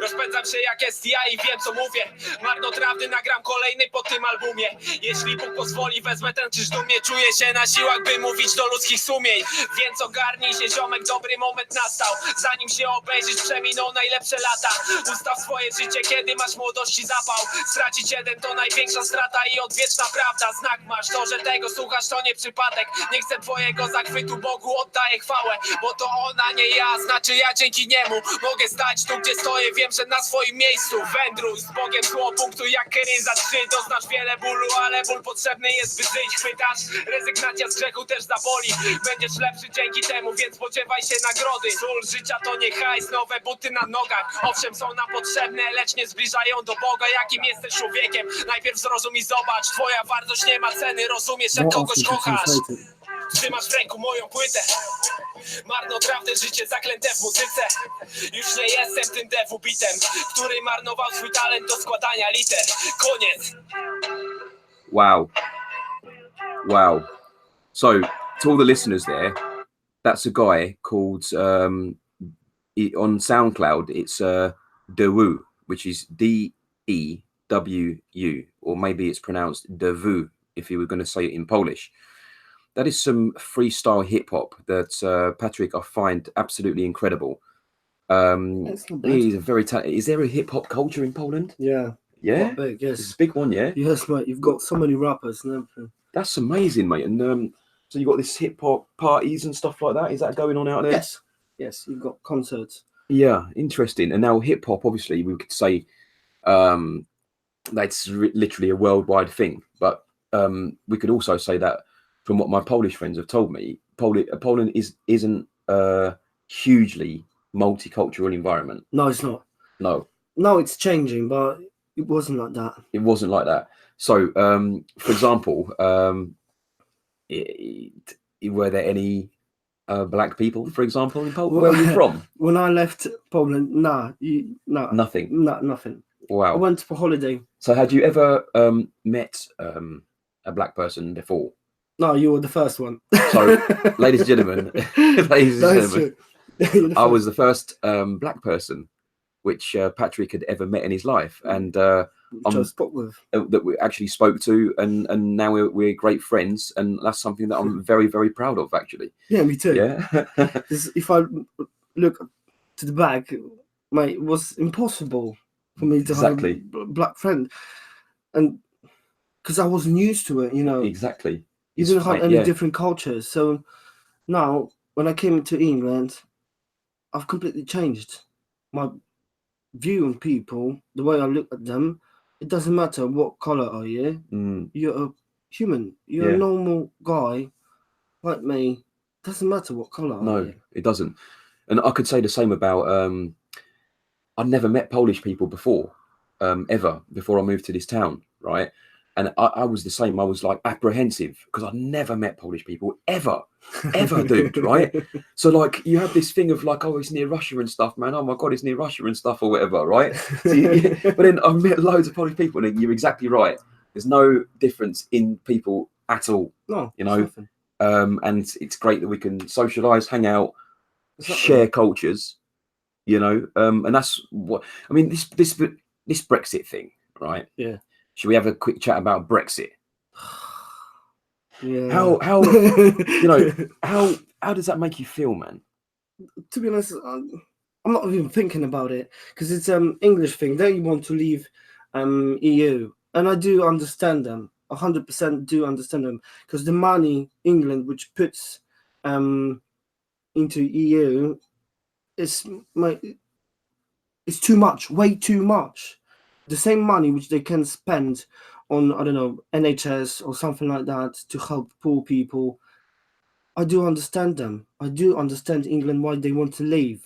Rozpędzam się jak jest ja i wiem co mówię. Marnotrawny nagram kolejny po tym albumie. Jeśli Bóg pozwoli, wezmę ten krzyż dumnie. Czuję się na siłach, by mówić do ludzkich sumień. Więc ogarnij się ziomek, dobry moment nastał. Zanim się obejrzysz, przeminą najlepsze lata. Ustaw swoje życie, kiedy masz młodości zapał. Stracić jeden to największa strata i odwieczna prawda. Znak masz, to że tego słuchasz to nie przypadek. Nie chcę twojego zachwytu, Bogu oddaję chwałę. Bo to ona, nie ja, znaczy ja dzięki niemu mogę stać tu, gdzie stoję. Wiem, że na swoim miejscu wędruj z Bogiem zło punktu jak Kery za 3. Doznasz wiele bólu, ale ból potrzebny jest, by żyć. Chwytasz, rezygnacja z grzechu też zaboli. Będziesz lepszy dzięki temu, więc spodziewaj się nagrody. Sól życia to nie hajs, nowe buty na nogach. Owszem, są nam potrzebne, lecz nie zbliżają do Boga. Jakim jesteś człowiekiem? Najpierw zrozum i zobacz. Twoja wartość nie ma ceny, rozumiesz, jak kogoś kochasz. Trzymasz w ręku moją płytę. Marnotrawne życie zaklęte w muzyce. Już nie jestem tym defubitem, który marnował swój talent do składania liter. Koniec. Wow. Wow. So, to all the listeners there, that's a guy called, on SoundCloud, it's Dewu, which is Dewu, or maybe it's pronounced Dewu, if you were going to say it in Polish. That is some freestyle hip hop that Patrick, I find absolutely incredible. He's a very talented. Is there a hip hop culture in Poland? Yeah. Yeah. Big, yes. It's a big one, yeah. Yes, mate. You've got so many rappers and everything. That's amazing, mate. And so you got this hip hop parties and stuff like that. Is that going on out there? Yes. Yes, you've got concerts. Yeah, interesting. And now hip hop, obviously, we could say that's literally a worldwide thing. But we could also say that, from what my Polish friends have told me, Poland isn't a hugely multicultural environment. No, it's not. No. No, it's changing, but it wasn't like that. It wasn't like that. So, for example, were there any black people, for example, in Poland? Where are you from? When I left Poland, Nothing. Nothing. Wow. I went for holiday. So, had you ever met a black person before? No, you were the first one. So, ladies and gentlemen, I was the first black person which Patrick had ever met in his life, and that we actually spoke to, and now we're great friends, and that's something that I'm very, very proud of, actually. Yeah, me too. Yeah. If I look to the back, mate, it was impossible for me to have a black friend, and because I wasn't used to it, you know. Exactly. You didn't have any different cultures. So now, when I came to England, I've completely changed my view on people, the way I look at them. It doesn't matter what color are you. You're a human. You're a normal guy like me. Doesn't matter what color are you. It doesn't. And I could say the same about I'd never met Polish people before, ever, before I moved to this town, right? And I was the same. I was like apprehensive because I'd never met Polish people ever, dude, right? So like you have this thing of like, oh, it's near Russia and stuff, man. Oh my God, it's near Russia and stuff or whatever, right? So but then I've met loads of Polish people, and you're exactly right. There's no difference in people at all. No, you know. And it's great that we can socialize, hang out, share cultures, you know. And that's what I mean. This Brexit thing, right? Yeah. Should we have a quick chat about Brexit? Yeah. How you know how does that make you feel, man? To be honest, I'm not even thinking about it because it's English thing. They want to leave EU, and I do understand them. 100% do understand them because the money England which puts into EU is it's too much, way too much. The same money which they can spend on, I don't know, NHS or something like that to help poor people. I do understand them. I do understand England why they want to leave.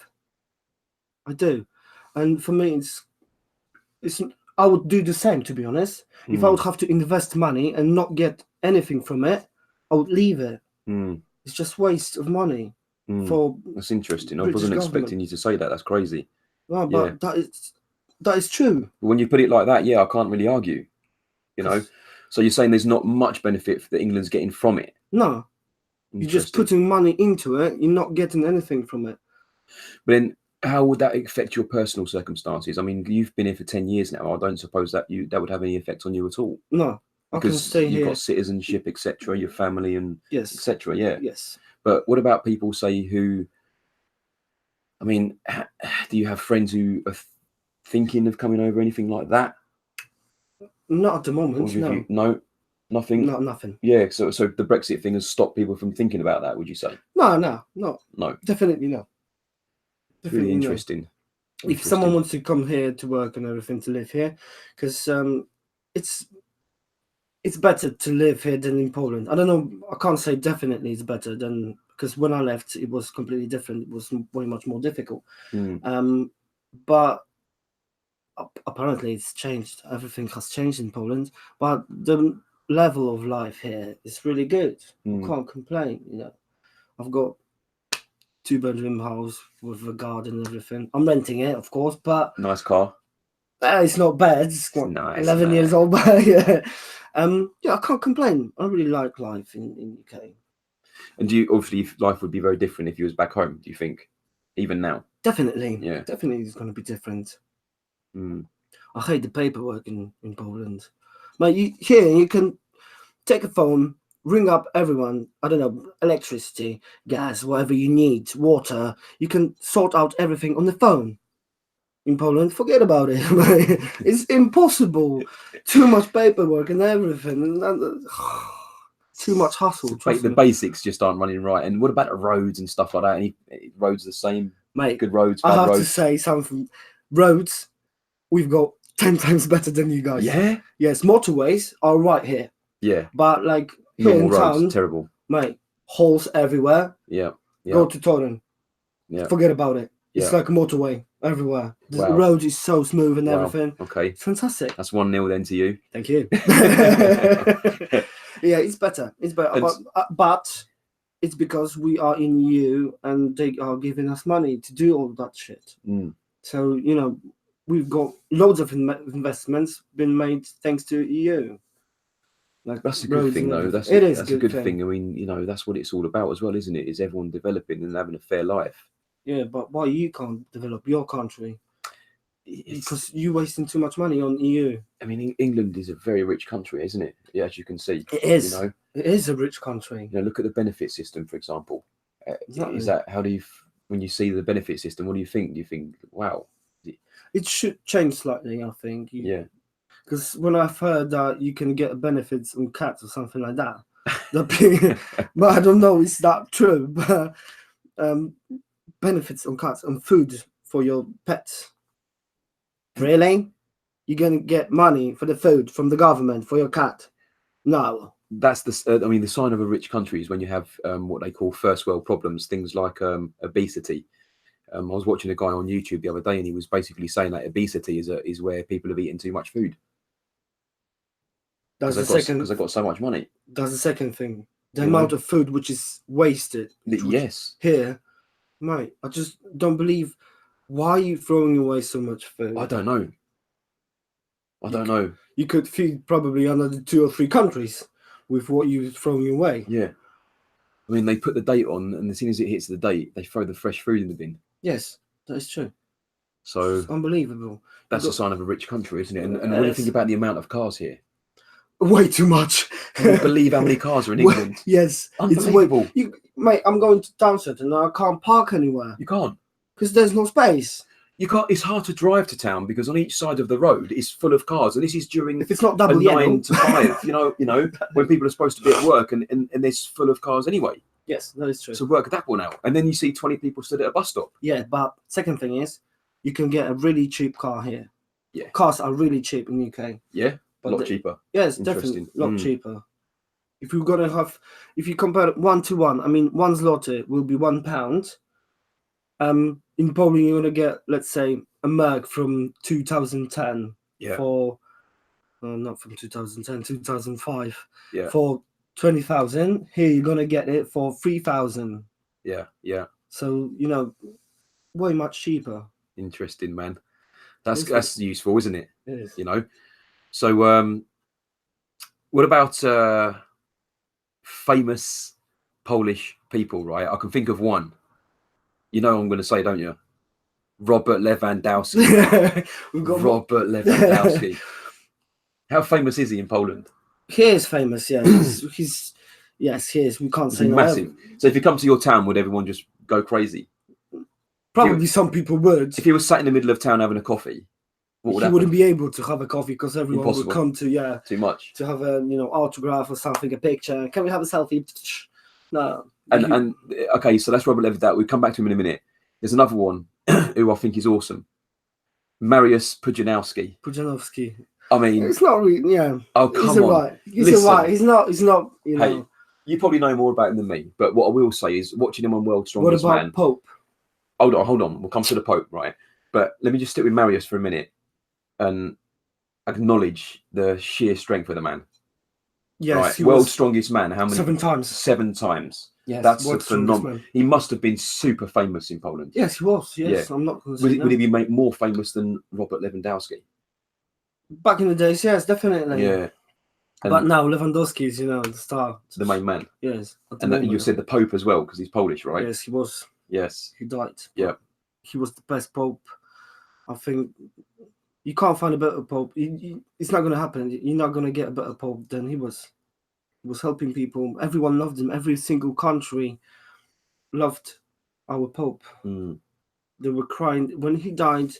I do, and for me, it's. I would do the same, to be honest. If I would have to invest money and not get anything from it, I would leave it. It's just waste of money for. That's interesting. I British wasn't government. expecting you to say that. That's crazy. No, but that is true. But when you put it like that, yeah, I can't really argue. You know, so you're saying there's not much benefit that England's getting from it. No, you're just putting money into it. You're not getting anything from it. But then, how would that affect your personal circumstances? I mean, you've been here for 10 years now. I don't suppose that would have any effect on you at all. No, I can stay you've here. got citizenship, etc., your family, and Yes, etc. Yeah. Yes. But what about people, say, who? I mean, do you have friends who are thinking of coming over, anything like that? Not at the moment. No. No, nothing. Not nothing. Yeah. So the Brexit thing has stopped people from thinking about that. Would you say? No. Definitely no. Really interesting. If someone wants to come here to work and everything, to live here, because it's better to live here than in Poland. I don't know. I can't say definitely it's better than, because when I left, it was completely different. It was way much more difficult. But apparently it's changed. Everything has changed in Poland. But the level of life here is really good. I can't complain. You know, I've got 2-bedroom house with a garden and everything. I'm renting it, of course, but nice car. It's not bad. It's nice, 11 years old, but yeah. I can't complain. I really like life in UK. And do you, obviously, life would be very different if you was back home, do you think? Even now? Definitely. Yeah. Definitely it's going to be different. I hate the paperwork in Poland. But you can take a phone, ring up everyone, I don't know, electricity, gas, whatever you need, water. You can sort out everything on the phone. In Poland, forget about it. It's impossible. Too much paperwork and everything. Too much hustle. The basics just aren't running right. And what about the roads and stuff like that? Any roads the same? Mate, good roads, bad bad roads? I have to say something. Roads, we've got 10 times better than you guys. Yeah? Yes, motorways are right here. Yeah. But like here in town, terrible. Mate, holes everywhere. Yeah. Go to Torren. Yeah. Forget about it. It's like a motorway everywhere. The road is so smooth and everything. Okay. It's fantastic. That's 1-0 then to you. Thank you. Yeah, it's better. It's better. But it's because we are in EU and they are giving us money to do all that shit. So, you know, we've got loads of investments been made thanks to EU. Like that's a good thing, though. That's a good thing. I mean, you know, that's what it's all about as well, isn't it? Is everyone developing and having a fair life? Yeah, but why you can't develop your country? Because you're wasting too much money on EU. I mean, England is a very rich country, isn't it? Yeah, as you can see. It is. You know, it is a rich country. You know, look at the benefit system, for example. Exactly. Is that, how do you, when you see the benefit system, what do you think? Do you think, wow? It should change slightly, I think. Yeah. Because when I've heard that you can get benefits on cats or something like that, but I don't know, is that true? But benefits on cats and food for your pets. Really? You're going to get money for the food from the government for your cat? No. That's the. I mean, the sign of a rich country is when you have what they call first world problems, things like obesity. I was watching a guy on YouTube the other day, and he was basically saying that obesity is where people have eaten too much food. That's the second, because they've got so much money. That's the second thing. The amount of food which is wasted. Yes. Here, mate, I just don't believe. Why are you throwing away so much food? I don't know. I don't know. You could feed probably another 2 or 3 countries with what you're throwing away. Yeah. I mean, they put the date on, and as soon as it hits the date, they throw the fresh food in the bin. Yes, that is true. So it's unbelievable. That's a sign of a rich country, isn't it? And what do you think about the amount of cars here? Way too much. Can you believe how many cars are in England? Yes, unbelievable. Mate, I'm going to Townsend and I can't park anywhere. You can't, because there's no space. You can't. It's hard to drive to town because on each side of the road is full of cars, and this is during if it's not double 9 to 5. You know when people are supposed to be at work, and there's full of cars anyway. Yes, that is true. So work that one out, and then you see 20 people stood at a bus stop. Yeah, but second thing is, you can get a really cheap car here. Yeah, cars are really cheap in the UK. Yeah, a lot cheaper. Yes, definitely a lot cheaper. If you're gonna have, if you compare 1 to 1, I mean, 1 zloty will be £1. In Poland, you're gonna get, let's say, a Merc from 2010 Yeah. for, not from 2010, 2005 Yeah. for 20,000. Here, you're gonna get it for 3,000. Yeah. Yeah. So way much cheaper. Interesting, man. That's Isn't it? useful, isn't it? It is. So what about famous Polish people, right? I can think of one. You know what I'm going to say, don't you? Robert Lewandowski. We've got Robert Lewandowski. How famous is he in Poland? He is famous, yeah. Yes, he is. We can't Is say he no. massive? So if you come to your town, would everyone just go crazy? Probably some people would. If he was sat in the middle of town having a coffee, what would He happen? wouldn't be able to have a coffee because everyone Impossible. would come to Too much. to have a autograph or something, a picture. Can we have a selfie? No. And okay, so that's Robert Lewandowski. We'll come back to him in a minute. There's another one who I think is awesome. Mariusz Pudzianowski. Pudzianowski. I mean, it's not really. Yeah. Oh, come he's on. Right. He's Listen. alright. He's not. Hey, you probably know more about him than me. But what I will say is, watching him on World's Strongest What about Man. Pope? Hold on. We'll come to the Pope, right? But let me just stick with Mariusz for a minute and acknowledge the sheer strength of the man. Yes, right? he World's was Strongest Man. How many? 7 times. 7 times. Yes, That's a World's Strongest phenomenal. Man. He must have been super famous in Poland. Yes, he was. Yes, Yeah. I'm not going to say Would he be made more famous than Robert Lewandowski? Back in the days, yes, definitely. Yeah. But now Lewandowski is, the star. The main man. Yes. And you said the Pope as well, because he's Polish, right? Yes, he was. Yes. He died. Yeah. He was the best Pope. I think you can't find a better Pope. It's not going to happen. You're not going to get a better Pope than he was. He was helping people. Everyone loved him. Every single country loved our Pope. Mm. They were crying. When he died,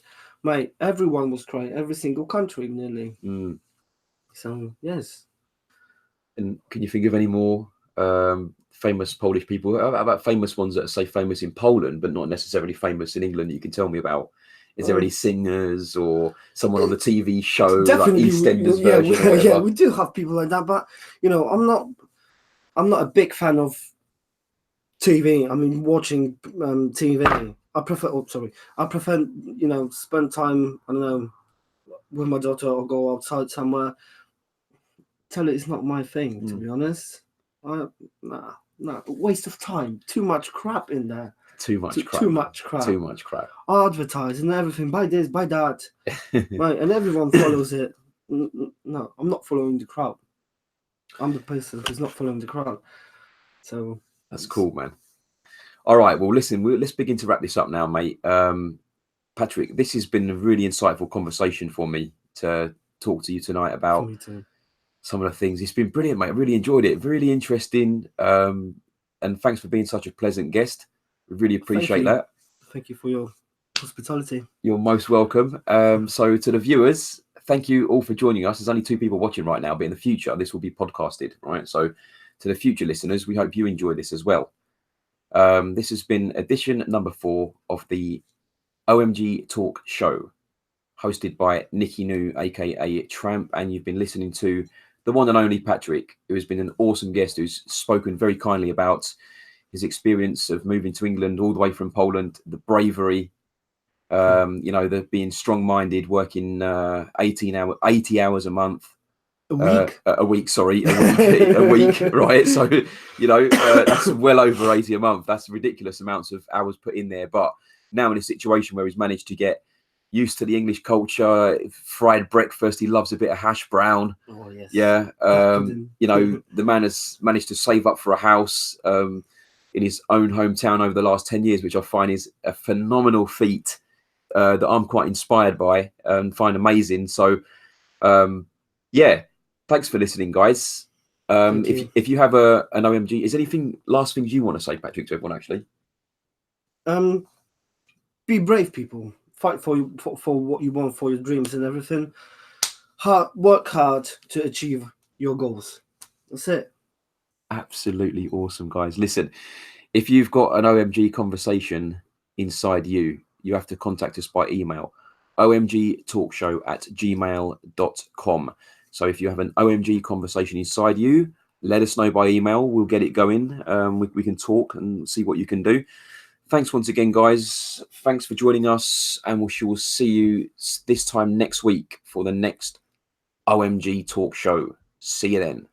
mate, everyone was crying. Every single country, nearly. Mm. So, yes. And can you think of any more famous Polish people? How about famous ones that are, say, famous in Poland, but not necessarily famous in England that you can tell me about? Is there any singers or someone on the TV show, definitely, like EastEnders version? Or yeah, we do have people like that, but I'm not a big fan of TV. I mean, watching TV. I prefer. I prefer spend time. I don't know, with my daughter or go outside somewhere. Tell it it's not my thing, to be honest. Nah, waste of time. Too much crap in there. Too much crap. Too much crap. Too much crap. Advertising and everything. Buy this, buy that. Right, and everyone follows it. No, I'm not following the crowd. I'm the person who's not following the crowd. So that's cool, man. All right, well, listen, let's begin to wrap this up now, mate. Patrick, this has been a really insightful conversation for me to talk to you tonight about some of the things. It's been brilliant, mate. I really enjoyed it. Really interesting. And thanks for being such a pleasant guest. We really appreciate that. Thank you for your hospitality. You're most welcome. So to the viewers, thank you all for joining us. There's only 2 people watching right now, but in the future, this will be podcasted, right? So to the future listeners, we hope you enjoy this as well. This has been edition number 4 of the OMG Talk Show, hosted by Nicky New, aka Tramp, and you've been listening to the one and only Patrick, who has been an awesome guest, who's spoken very kindly about his experience of moving to England all the way from Poland, the bravery, the being strong-minded, working 80 hours a month. A week, right? So, that's well over 80 a month. That's ridiculous amounts of hours put in there. But now in a situation where he's managed to get used to the English culture, fried breakfast, he loves a bit of hash brown. Oh, yes. Yeah. The man has managed to save up for a house in his own hometown over the last 10 years, which I find is a phenomenal feat that I'm quite inspired by and find amazing. So, thanks for listening, guys. If you have an OMG, is anything last things you want to say, Patrick, to everyone? Actually, be brave, people. Fight for what you want, for your dreams and everything. Work hard to achieve your goals. That's it. Absolutely awesome, guys. Listen, if you've got an OMG conversation inside you, you have to contact us by email, omgtalkshow@gmail.com. So if you have an OMG conversation inside you, let us know by email. We'll get it going. We can talk and see what you can do. Thanks once again, guys. Thanks for joining us, and we shall see you this time next week for the next OMG talk show. See you then.